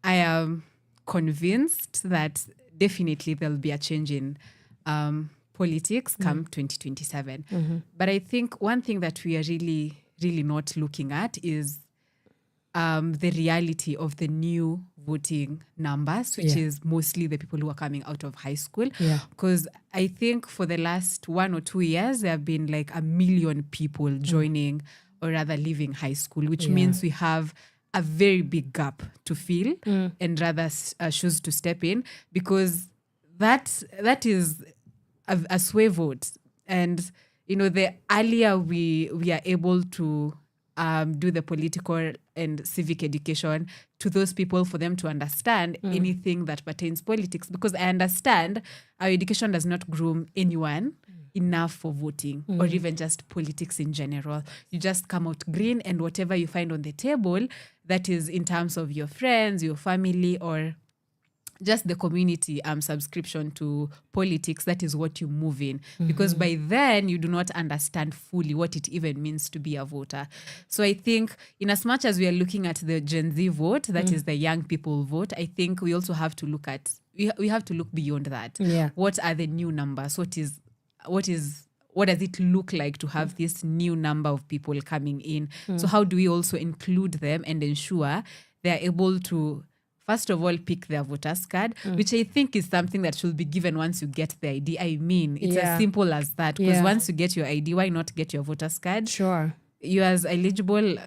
I am convinced that definitely there'll be a change in politics come 2027. But I think one thing that we are really, really not looking at is the reality of the new voting numbers, which is mostly the people who are coming out of high school. Because I think for the last 1 or 2 years, there have been like 1 million people joining or rather leaving high school, which means we have a very big gap to fill and rather shoes to step in, because that is a sway vote. And, the earlier we are able to do the political and civic education to those people for them to understand anything that pertains politics, because I understand our education does not groom anyone enough for voting or even just politics in general. You just come out green, and whatever you find on the table, that is in terms of your friends, your family, or just the community subscription to politics, that is what you move in. Because by then, you do not understand fully what it even means to be a voter. So I think in as much as we are looking at the Gen Z vote, that is the young people vote, I think we also have to look at, we have to look beyond that. What are the new numbers? What does it look like to have this new number of people coming in? So how do we also include them and ensure they're able to, first of all, pick their voter's card, which I think is something that should be given once you get the ID. I mean, it's as simple as that. Because once you get your ID, why not get your voter's card? Sure. You are an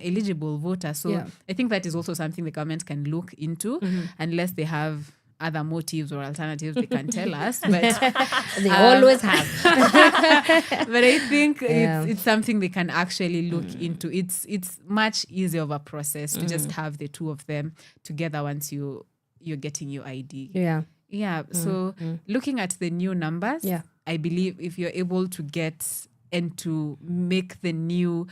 eligible voter. So I think that is also something the government can look into, unless they have other motives or alternatives they can tell us. But they always have. But I think it's something they can actually look into. It's much easier of a process to just have the two of them together once you're getting your ID. So looking at the new numbers, I believe if you're able to get and to make the new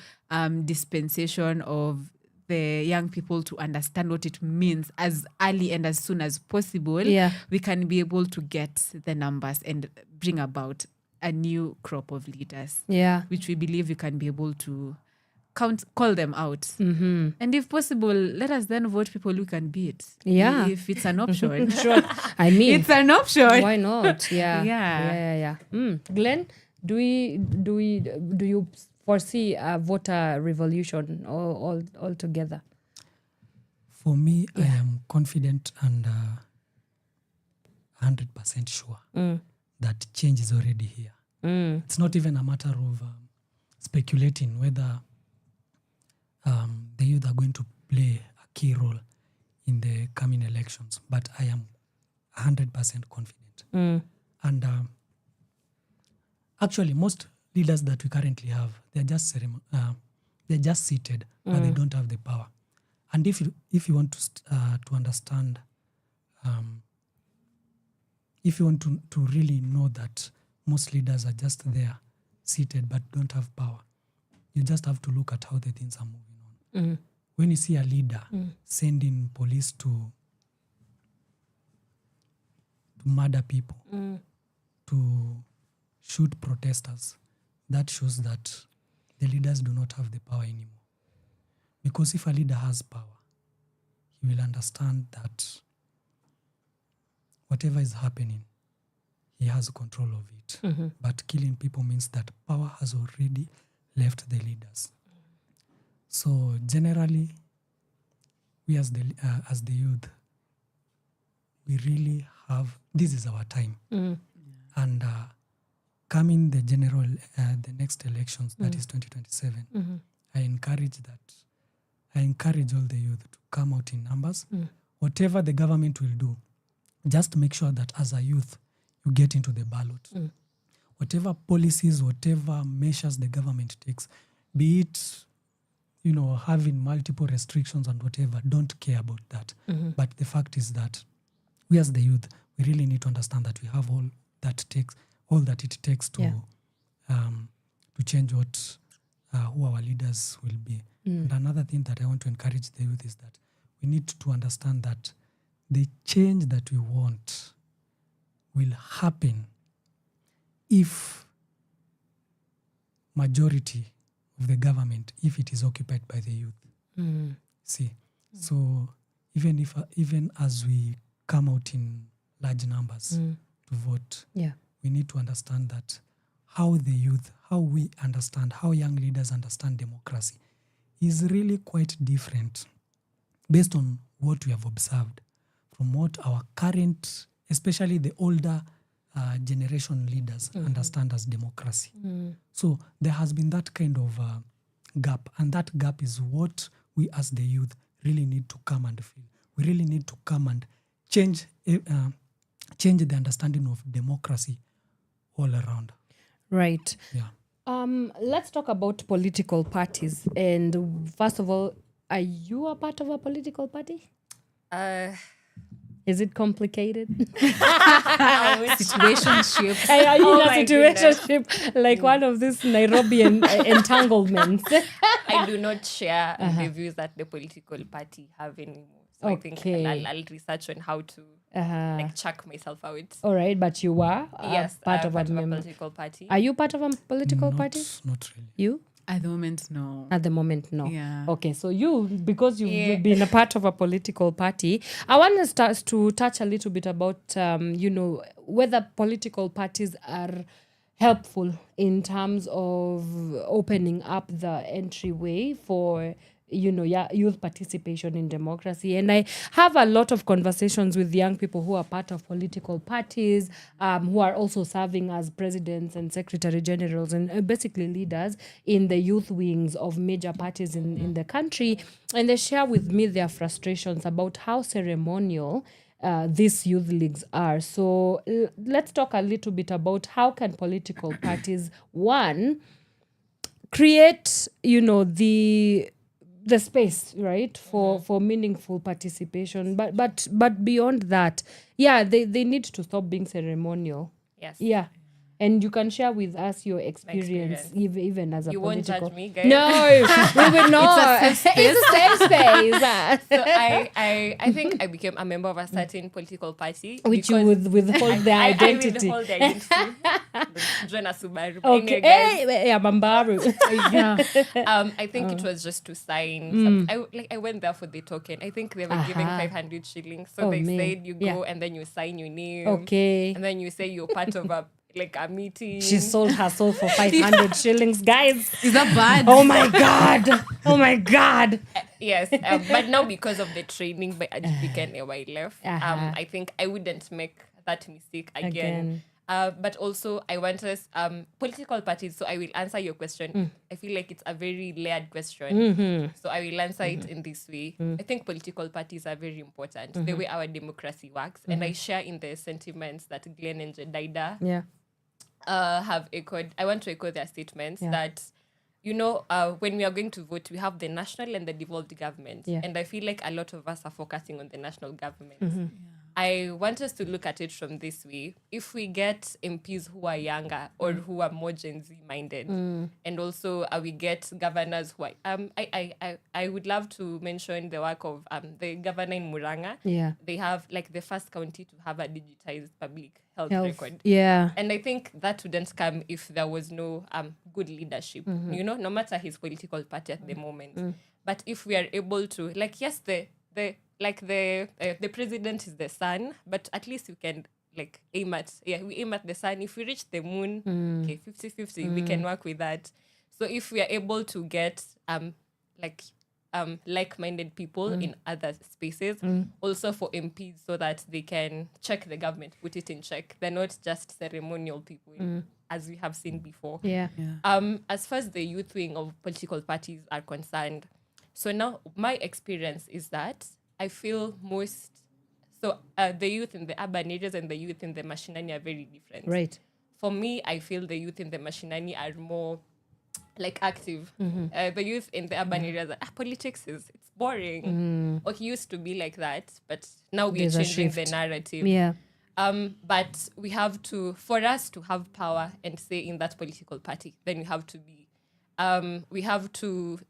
dispensation of the young people to understand what it means as early and as soon as possible, we can be able to get the numbers and bring about a new crop of leaders, which we believe we can be able to call them out. And if possible, let us then vote people who can beat. If it's an option. Sure. I mean, it's an option. Why not? Yeah. Glenn, do you foresee a voter revolution altogether? For me, I am confident and 100% sure that change is already here. It's not even a matter of speculating whether the youth are going to play a key role in the coming elections, but I am 100% confident. And actually, most leaders that we currently have, they're just seated, but they don't have the power. And if you want to understand, if you want to really know that most leaders are just there, seated, but don't have power, you just have to look at how the things are moving on. When you see a leader sending police to murder people, to shoot protesters, that shows that the leaders do not have the power anymore. Because if a leader has power, he will understand that whatever is happening, he has control of it. But killing people means that power has already left the leaders. So generally, we as the youth, we really have, this is our time. And coming the next elections, that is 2027, I encourage all the youth to come out in numbers. Whatever the government will do, just make sure that as a youth, you get into the ballot. Whatever policies, whatever measures the government takes, be it, having multiple restrictions and whatever, don't care about that. But the fact is that we as the youth, we really need to understand that we have all that it takes to change who our leaders will be. And another thing that I want to encourage the youth is that we need to understand that the change that we want will happen if majority of the government, if it is occupied by the youth. See, so even as we come out in large numbers to vote, we need to understand that how we understand, how young leaders understand democracy is really quite different based on what we have observed from what our current, especially the older generation leaders understand as democracy. So there has been that kind of gap, and that gap is what we as the youth really need to come and feel. We really need to come and change the understanding of democracy all around. Right. Yeah. Let's talk about political parties. And first of all, are you a part of a political party? Is it complicated? Situationship. Are you in a goodness. situationship like one of these Nairobi entanglements? I do not share the views that the political party have anymore. So I think I'll research on how to check myself out. All right, but you were part of a political party. Are you part of a political party? Not really. You? At the moment, no. At the moment, no. Yeah. Okay, so because you've been a part of a political party, I want to start to touch a little bit about, whether political parties are helpful in terms of opening up the entryway for youth participation in democracy. And I have a lot of conversations with young people who are part of political parties, who are also serving as presidents and secretary generals and basically leaders in the youth wings of major parties in the country. And they share with me their frustrations about how ceremonial these youth leagues are. So let's talk a little bit about how can political parties, one, create, the space, right, for meaningful participation, but beyond that, they need to stop being ceremonial. Yes. Yeah. And you can share with us your experience. Even as a you political... won't judge me, guys. No, we will not. It's a safe space. So I think I became a member of a certain political party. Which you would withhold their identity. I withhold their identity. Join a Subaru. Okay. Anyway, Mambaru. I think it was just to sign. I went there for the token. I think they were giving 500 shillings. So they said you go and then you sign your name. Okay. And then you say you're part of a meeting. She sold her soul for 500 shillings, guys. Is that bad? Oh my God. Yes, but now because of the training by Jedidah and I left, I think I wouldn't make that mistake again. But also I want us political parties. So I will answer your question. I feel like it's a very layered question. So I will answer it in this way. I think political parties are very important, the way our democracy works. And I share in the sentiments that Glenn and Jedidah have echoed. I want to echo their statements that, when we are going to vote, we have the national and the devolved government. And I feel like a lot of us are focusing on the national government. I want us to look at it from this way. If we get MPs who are younger or who are more Gen Z minded, and also we get governors who are, I would love to mention the work of the governor in Muranga. They have like the first county to have a digitized public health record. And I think that wouldn't come if there was no good leadership, no matter his political party at the moment. But if we are able to, like, yes, the president is the sun, but at least we can aim at the sun. If we reach the moon, 50-50, we can work with that. So if we are able to get like-minded people in other spaces, also for MPs, so that they can check the government, put it in check. They're not just ceremonial people, as we have seen before. As far as the youth wing of political parties are concerned, so now my experience is that I feel the youth in the urban areas and the youth in the mashinani are very different. Right. For me, I feel the youth in the mashinani are more active. The youth in the urban areas are, politics it's boring. Or it used to be like that, but now we're changing the narrative. But we have to, for us to have power and say in that political party, then we have to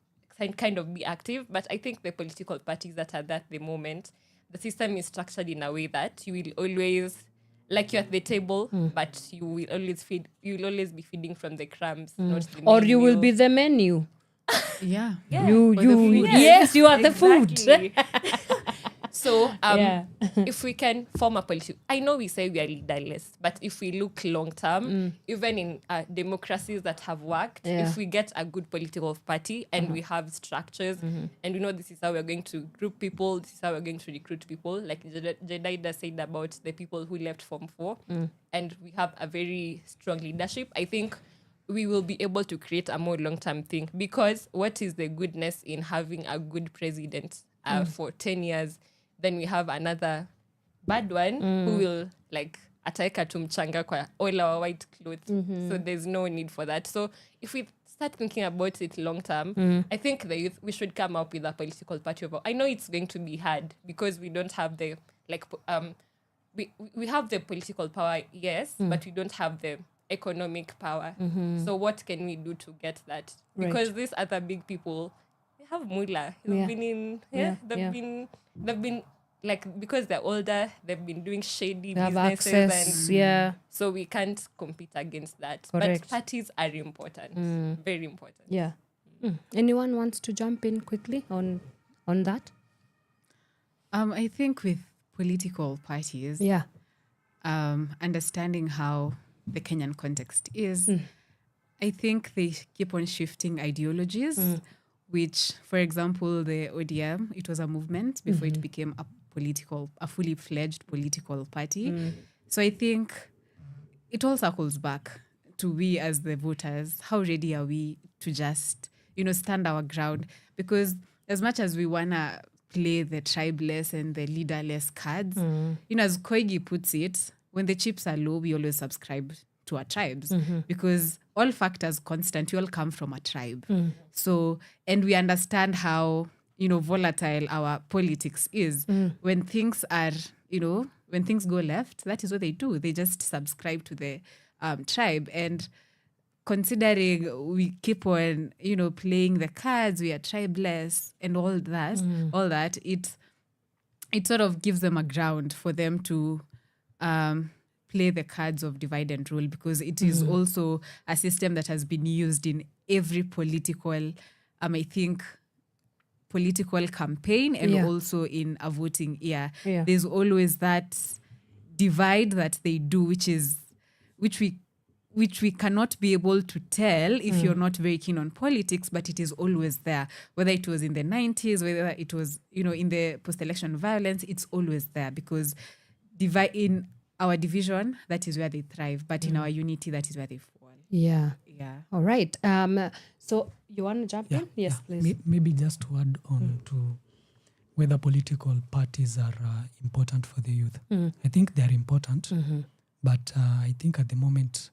kind of be active. But I think the political parties that are at the moment, the system is structured in a way that you will always, like, you're at the table, but you will always be feeding from the crumbs, not the or you will meal. be the menu. Yeah. Yes, you are the food. So if we can form a political, I know we say we are leaderless, but if we look long term, even in democracies that have worked, if we get a good political party and we have structures, and we know this is how we're going to group people, this is how we're going to recruit people, like Jedidah said about the people who left Form 4, and we have a very strong leadership, I think we will be able to create a more long-term thing. Because what is the goodness in having a good president for 10 years? Then we have another bad one who will ataeka tu mchanga kwa all our white clothes. So there's no need for that. So if we start thinking about it long term, I think the youth, we should come up with a political party. I know it's going to be hard because we don't have the we have the political power, yes, but we don't have the economic power. So what can we do to get that? Because these other big people, they have mullah. They've been because they're older, they've been doing shady businesses, and so we can't compete against that. Correct. But parties are important, very important. Anyone wants to jump in quickly on that? I think with political parties, understanding how the Kenyan context is, I think they keep on shifting ideologies, which, for example, the ODM, it was a movement before it became a fully fledged political party. So I think it all circles back to we as the voters. How ready are we to just, stand our ground? Because as much as we want to play the tribeless and the leaderless cards, as Koigi puts it, when the chips are low, we always subscribe to our tribes because all factors constant, we all come from a tribe. So, and we understand how, volatile our politics is. When things are, when things go left, that is what they do. They just subscribe to the tribe. And considering we keep on, playing the cards, we are tribeless and all that, it sort of gives them a ground for them to play the cards of divide and rule, because it is also a system that has been used in every political, I think, political campaign and also in a voting year. There's always that divide that they do, which we cannot be able to tell if you're not very keen on politics, but it is always there. Whether it was in the 90s, whether it was, in the post-election violence, it's always there, because our division, that is where they thrive. But in our unity, that is where they fall. Yeah. Yeah. All right. So you want to jump in? Yes, please. Maybe just to add on to whether political parties are important for the youth. I think they are important, but I think at the moment,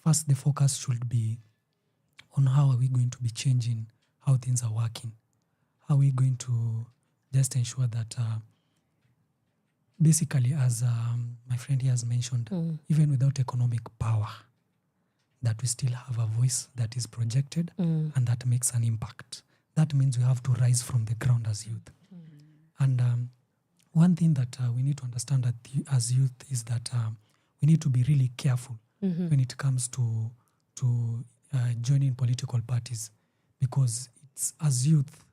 first the focus should be on how are we going to be changing how things are working. How are we going to just ensure that basically, as my friend here has mentioned, even without economic power, that we still have a voice that is projected and that makes an impact. That means we have to rise from the ground as youth. And one thing that we need to understand that as youth is that we need to be really careful when it comes to joining political parties, because it's as youth,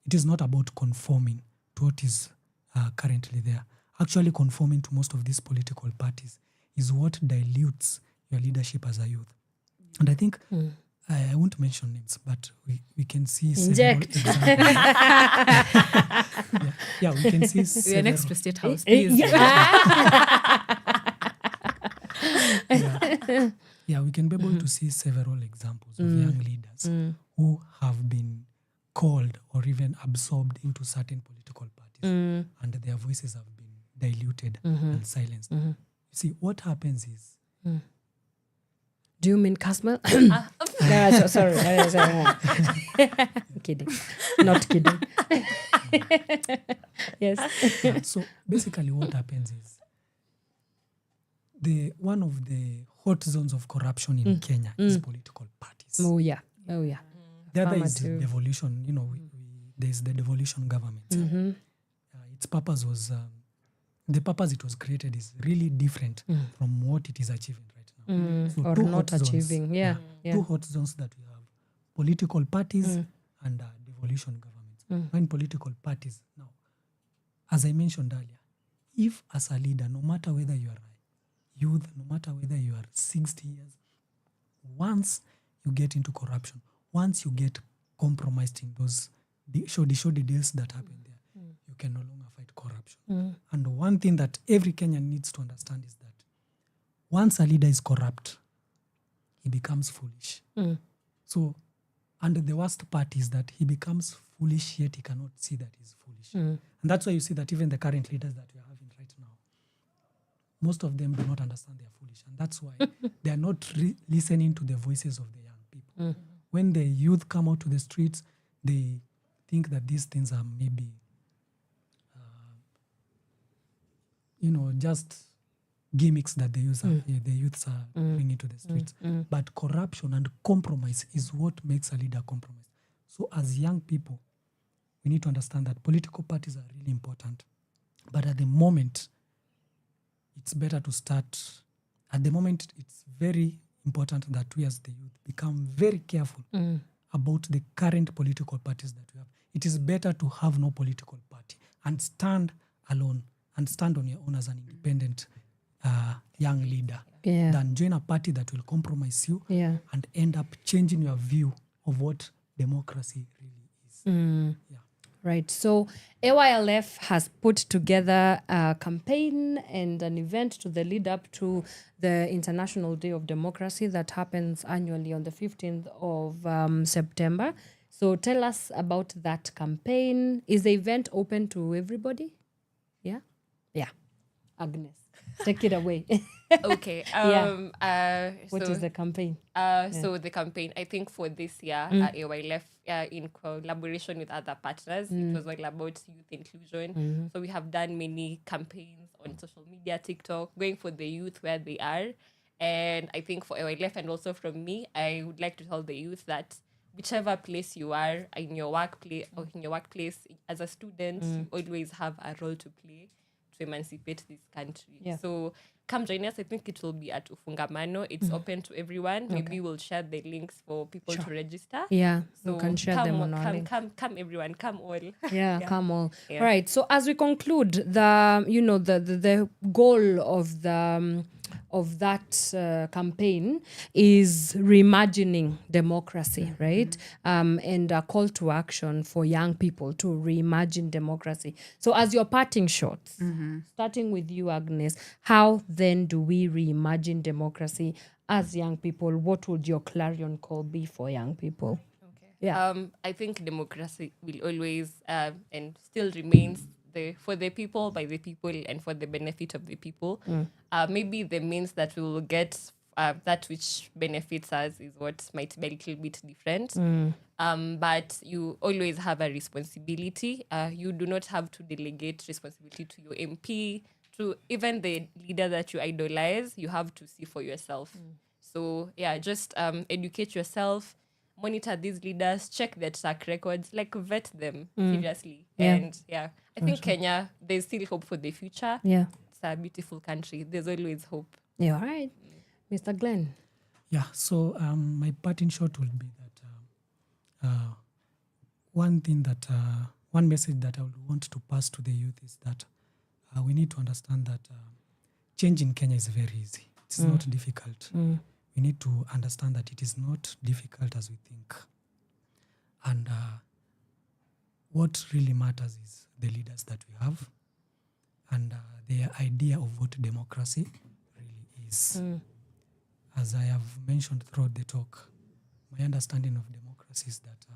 it is not about conforming to what is currently there. Actually, conforming to most of these political parties is what dilutes your leadership as a youth. And I think I won't mention names, but we can see Inject. several yeah, we can see several. We are next to State House, please. Yeah, we can be able to see several examples of young leaders who have been called or even absorbed into certain political parties, and their voices have been diluted and silenced. You see, what happens is... Do you mean Kasmal? No, sorry. Kidding. Not kidding. Yes. So basically what happens is one of the hot zones of corruption in Kenya is political parties. Oh, yeah. The other is devolution. There's the devolution government. Its purpose was... the purpose it was created is really different from what it is achieving right now. So or not achieving. Two hot zones that we have: political parties and devolution governments. When political parties, now, as I mentioned earlier, if as a leader, no matter whether you are a youth, no matter whether you are 60 years, once you get into corruption, once you get compromised in those shoddy deals that happen there, you can no longer fight corruption. And one thing that every Kenyan needs to understand is that once a leader is corrupt, he becomes foolish. So, and the worst part is that he becomes foolish, yet he cannot see that he's foolish. And that's why you see that even the current leaders that we are having right now, most of them do not understand they are foolish. And that's why they are not listening to the voices of the young people. When the youth come out to the streets, they think that these things are maybe, just gimmicks that the youths are bringing to the streets. But corruption and compromise is what makes a leader compromise. So as young people, we need to understand that political parties are really important. But at the moment, it's better to start... At the moment, it's very important that we as the youth become very careful about the current political parties that we have. It is better to have no political party and stand alone and stand on your own as an independent young leader than join a party that will compromise you and end up changing your view of what democracy really is. Right. So AYLF has put together a campaign and an event to the lead up to the International Day of Democracy that happens annually on the 15th of September. So tell us about that campaign. Is the event open to everybody? Yeah? Yeah. Agnes, take it away. Okay. What is the campaign? So the campaign, I think for this year, AYLF, in collaboration with other partners, it was all about youth inclusion. So we have done many campaigns on social media, TikTok, going for the youth where they are. And I think for AYLF and also from me, I would like to tell the youth that whichever place you are in your workplace as a student, you always have a role to play to emancipate this country. So come join us. I think it will be at Ufungamano. It's open to everyone. Maybe we'll share the links for people to register. Yeah, so we can share them on our link. Come everyone, come all. Come all. All right. So as we conclude, the goal of that campaign is reimagining democracy, right? And a call to action for young people to reimagine democracy. So as your parting shots, starting with you, Agnes, how then do we reimagine democracy as young people? What would your clarion call be for young people? Yeah. I think democracy will always and still remains for the people, by the people, and for the benefit of the people. Maybe the means that we will get that which benefits us is what might be a little bit different. But you always have a responsibility. You do not have to delegate responsibility to your MP, to even the leader that you idolize. You have to see for yourself. So yeah, just educate yourself, monitor these leaders, check their track records, like vet them seriously. Yeah. And yeah, I think Kenya, there's still hope for the future. Yeah. It's a beautiful country. There's always hope. Yeah, all right. Mr. Glenn. Yeah, so my part in short will be that one message that I would want to pass to the youth is that we need to understand that change in Kenya is very easy. It's not difficult. We need to understand that it is not difficult as we think. And what really matters is the leaders that we have and their idea of what democracy really is. As I have mentioned throughout the talk, my understanding of democracy is that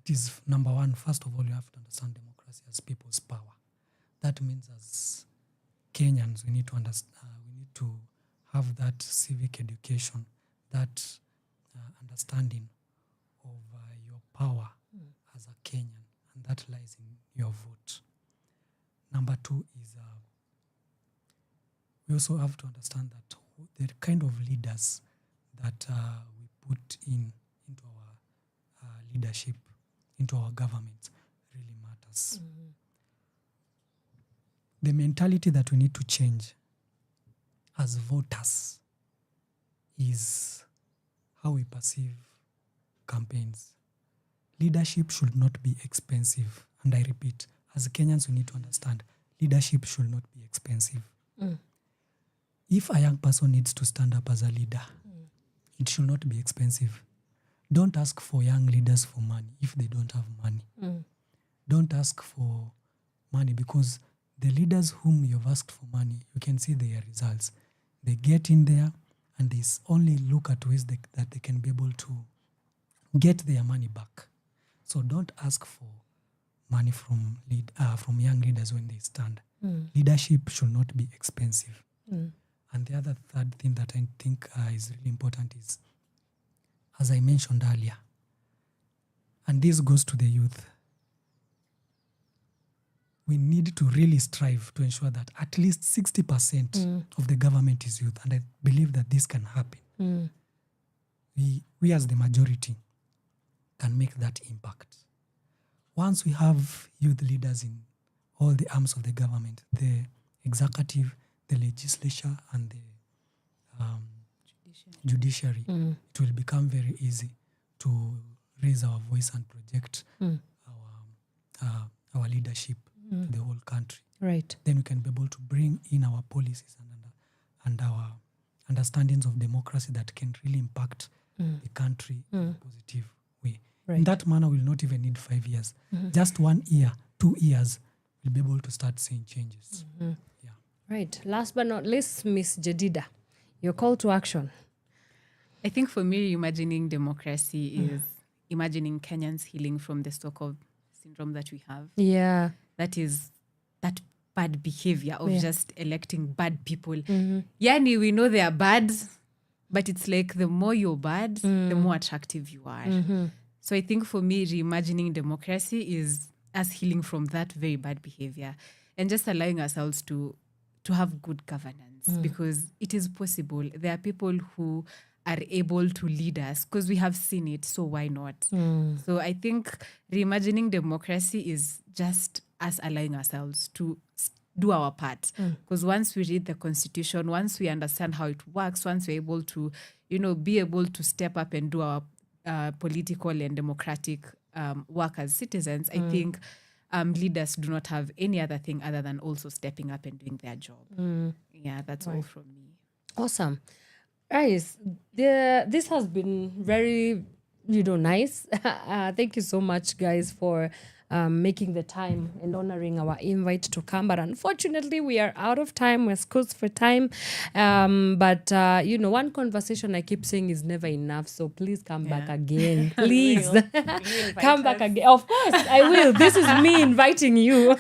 it is, number one, first of all, you have to understand democracy as people's power. That means as Kenyans, we need to understand, we need to have that civic education, that understanding of your power as a Kenyan, and that lies in your vote. Number two is we also have to understand that the kind of leaders that we put into our leadership, into our government, really matters. The mentality that we need to change as voters is how we perceive campaigns. Leadership should not be expensive. And I repeat, as Kenyans, we need to understand leadership should not be expensive. If a young person needs to stand up as a leader, it should not be expensive. Don't ask for young leaders for money if they don't have money. Don't ask for money because the leaders whom you've asked for money, you can see their results. They get in there and they only look at ways that they can be able to get their money back. So don't ask for money from young leaders when they stand. Leadership should not be expensive. And the other third thing that I think is really important is, as I mentioned earlier, and this goes to the youth, we need to really strive to ensure that at least 60% of the government is youth. And I believe that this can happen. We as the majority can make that impact. Once we have youth leaders in all the arms of the government, the executive, the legislature, and the judiciary, it will become very easy to raise our voice and project our leadership to the whole country. Right. Then we can be able to bring in our policies and our understandings of democracy that can really impact the country in a positive way. Right. In that manner, we'll not even need 5 years. Just 1 year, 2 years, we'll be able to start seeing changes. Right. Last but not least, Miss Jedidah, your call to action. I think for me, imagining democracy is imagining Kenyans healing from the Stockholm syndrome that we have. Yeah. That is that bad behavior of just electing bad people. Yani, we know they are bad, but it's like the more you're bad, the more attractive you are. So I think for me, reimagining democracy is us healing from that very bad behavior and just allowing ourselves to have good governance because it is possible. There are people who are able to lead us because we have seen it, so why not? So I think reimagining democracy is just us allowing ourselves to do our part. Because once we read the Constitution, once we understand how it works, once we're able to, be able to step up and do our political and democratic work as citizens, I think leaders do not have any other thing other than also stepping up and doing their job. Yeah, that's all from me. Awesome. Guys, this has been very, nice. Thank you so much, guys, for making the time and honoring our invite to come. But unfortunately, we are out of time. We're squeezed for time. But one conversation I keep saying is never enough. So please come back again. Please. Come back again. Of course, I will. This is me inviting you.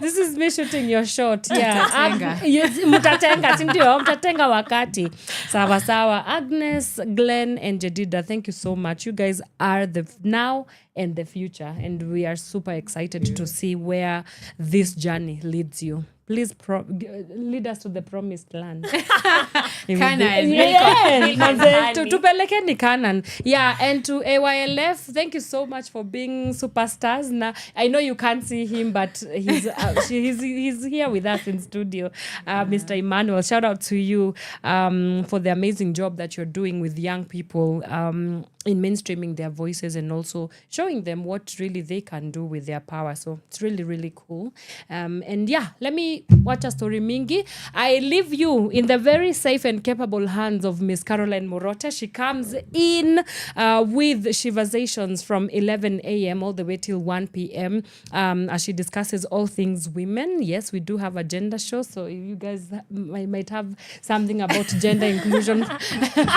This is me shooting your shot. Yeah. Mutatenga, sindio? Mutatenga wakati. Sawa. Agnes, Glenn, and Jedidah, thank you so much. You guys are the now and the future. And we are super excited to see where this journey leads you. Please lead us to the promised land. Canaan. Tupelekeni Canaan. Yeah, and to AYLF, thank you so much for being superstars. Now, I know you can't see him, but he's here with us in studio. Mr. Emmanuel, shout out to you for the amazing job that you're doing with young people in mainstreaming their voices and also showing them what really they can do with their power. So it's really, really cool. And yeah, let me watch a story mingi. I leave you in the very safe and capable hands of Miss Caroline Morote. She comes in with Shivazations from 11 a.m. all the way till 1 p.m. As she discusses all things women. Yes, we do have a gender show, so if you guys might have something about gender inclusion,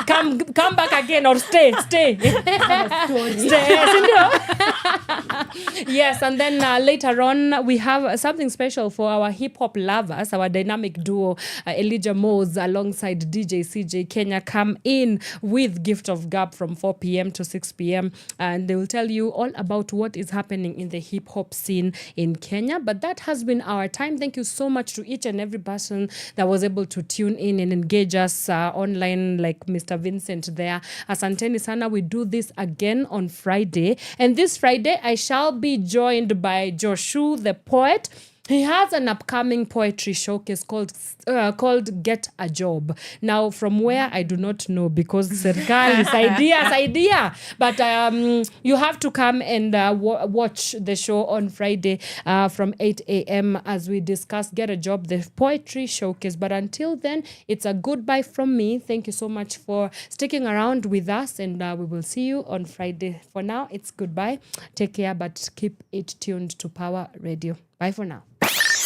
come back again or stay. Yes, and then later on we have something special for our hip-hop lovers. Our dynamic duo Elijah Mose alongside DJ CJ Kenya come in with Gift of Gab from 4 p.m. to 6 p.m. and they will tell you all about what is happening in the hip-hop scene in Kenya. But that has been our time. Thank you so much to each and every person that was able to tune in and engage us online, like Mr. Vincent there. Asanteni sana. We do this again on Friday. And this Friday, I shall be joined by Joshua the poet. He has an upcoming poetry showcase called Get a Job. Now, from where, I do not know because Serikali is idea. But you have to come and watch the show on Friday from 8 a.m. as we discuss Get a Job, the poetry showcase. But until then, it's a goodbye from me. Thank you so much for sticking around with us, and we will see you on Friday. For now, it's goodbye. Take care, but keep it tuned to Power Radio. Bye for now.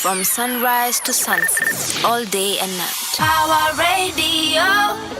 From sunrise to sunset, all day and night. Power Radio.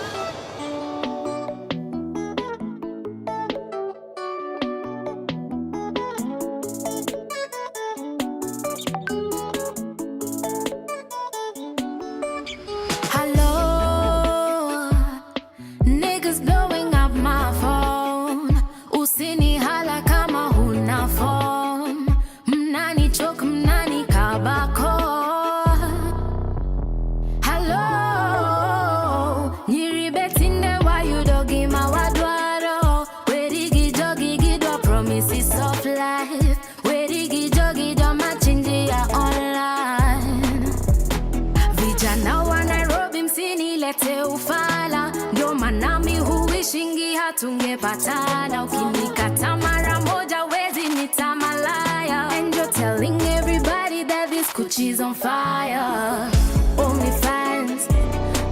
Tungepatana ukinikata mara moja wezi nitamalaya. And you're telling everybody that this Gucci's on fire. Only fans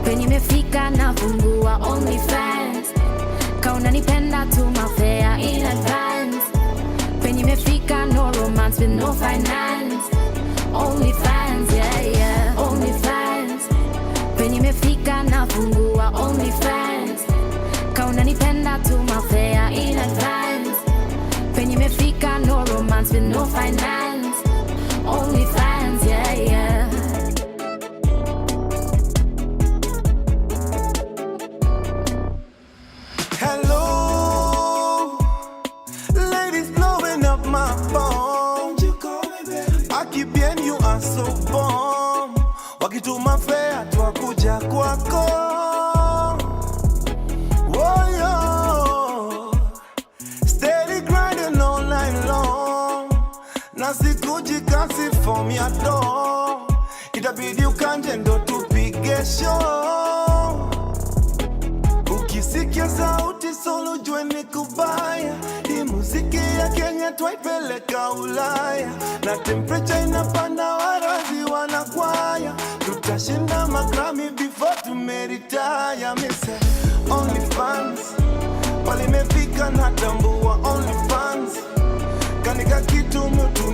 penye imefika na fungua only fans. Kauna nipenda to my fare in advance. Penye imefika no romance with no finance. Only fans, yeah. Only fans penye imefika na fungua only fans. Kauna nipenda to my fare in advance. Penye imefika no romance with no finance. Only fans, yeah. Hello, ladies blowing up my phone. I keep hearing you are so bomb. Wakituma fare twakuja kwako. Nasikujikasi from your door. Itabidi ukanje ndo tupige show. Ukisikia sauti solo jue ni kubaya. Hii muziki ya Kenya twaipeleka Ulaya. Na temperature inapanda warazi wanakwaya. Tutashinda magrami before tumeretire. Mise only fans walimefika na tambua only fans. Kanika kitu mtu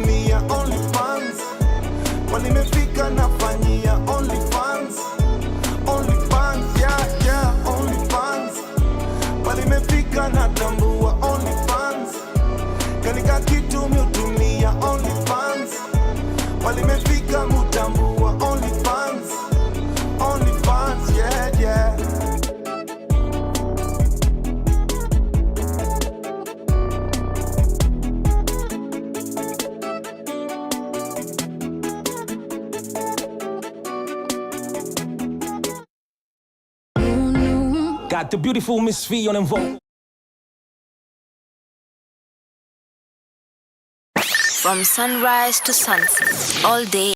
walimefika na tambua OnlyFans, kanika kitu miutumia OnlyFans, walimefika mutambua OnlyFans, OnlyFans, yeah, yeah. Got the beautiful Miss V on vocals. From sunrise to sunset, all day,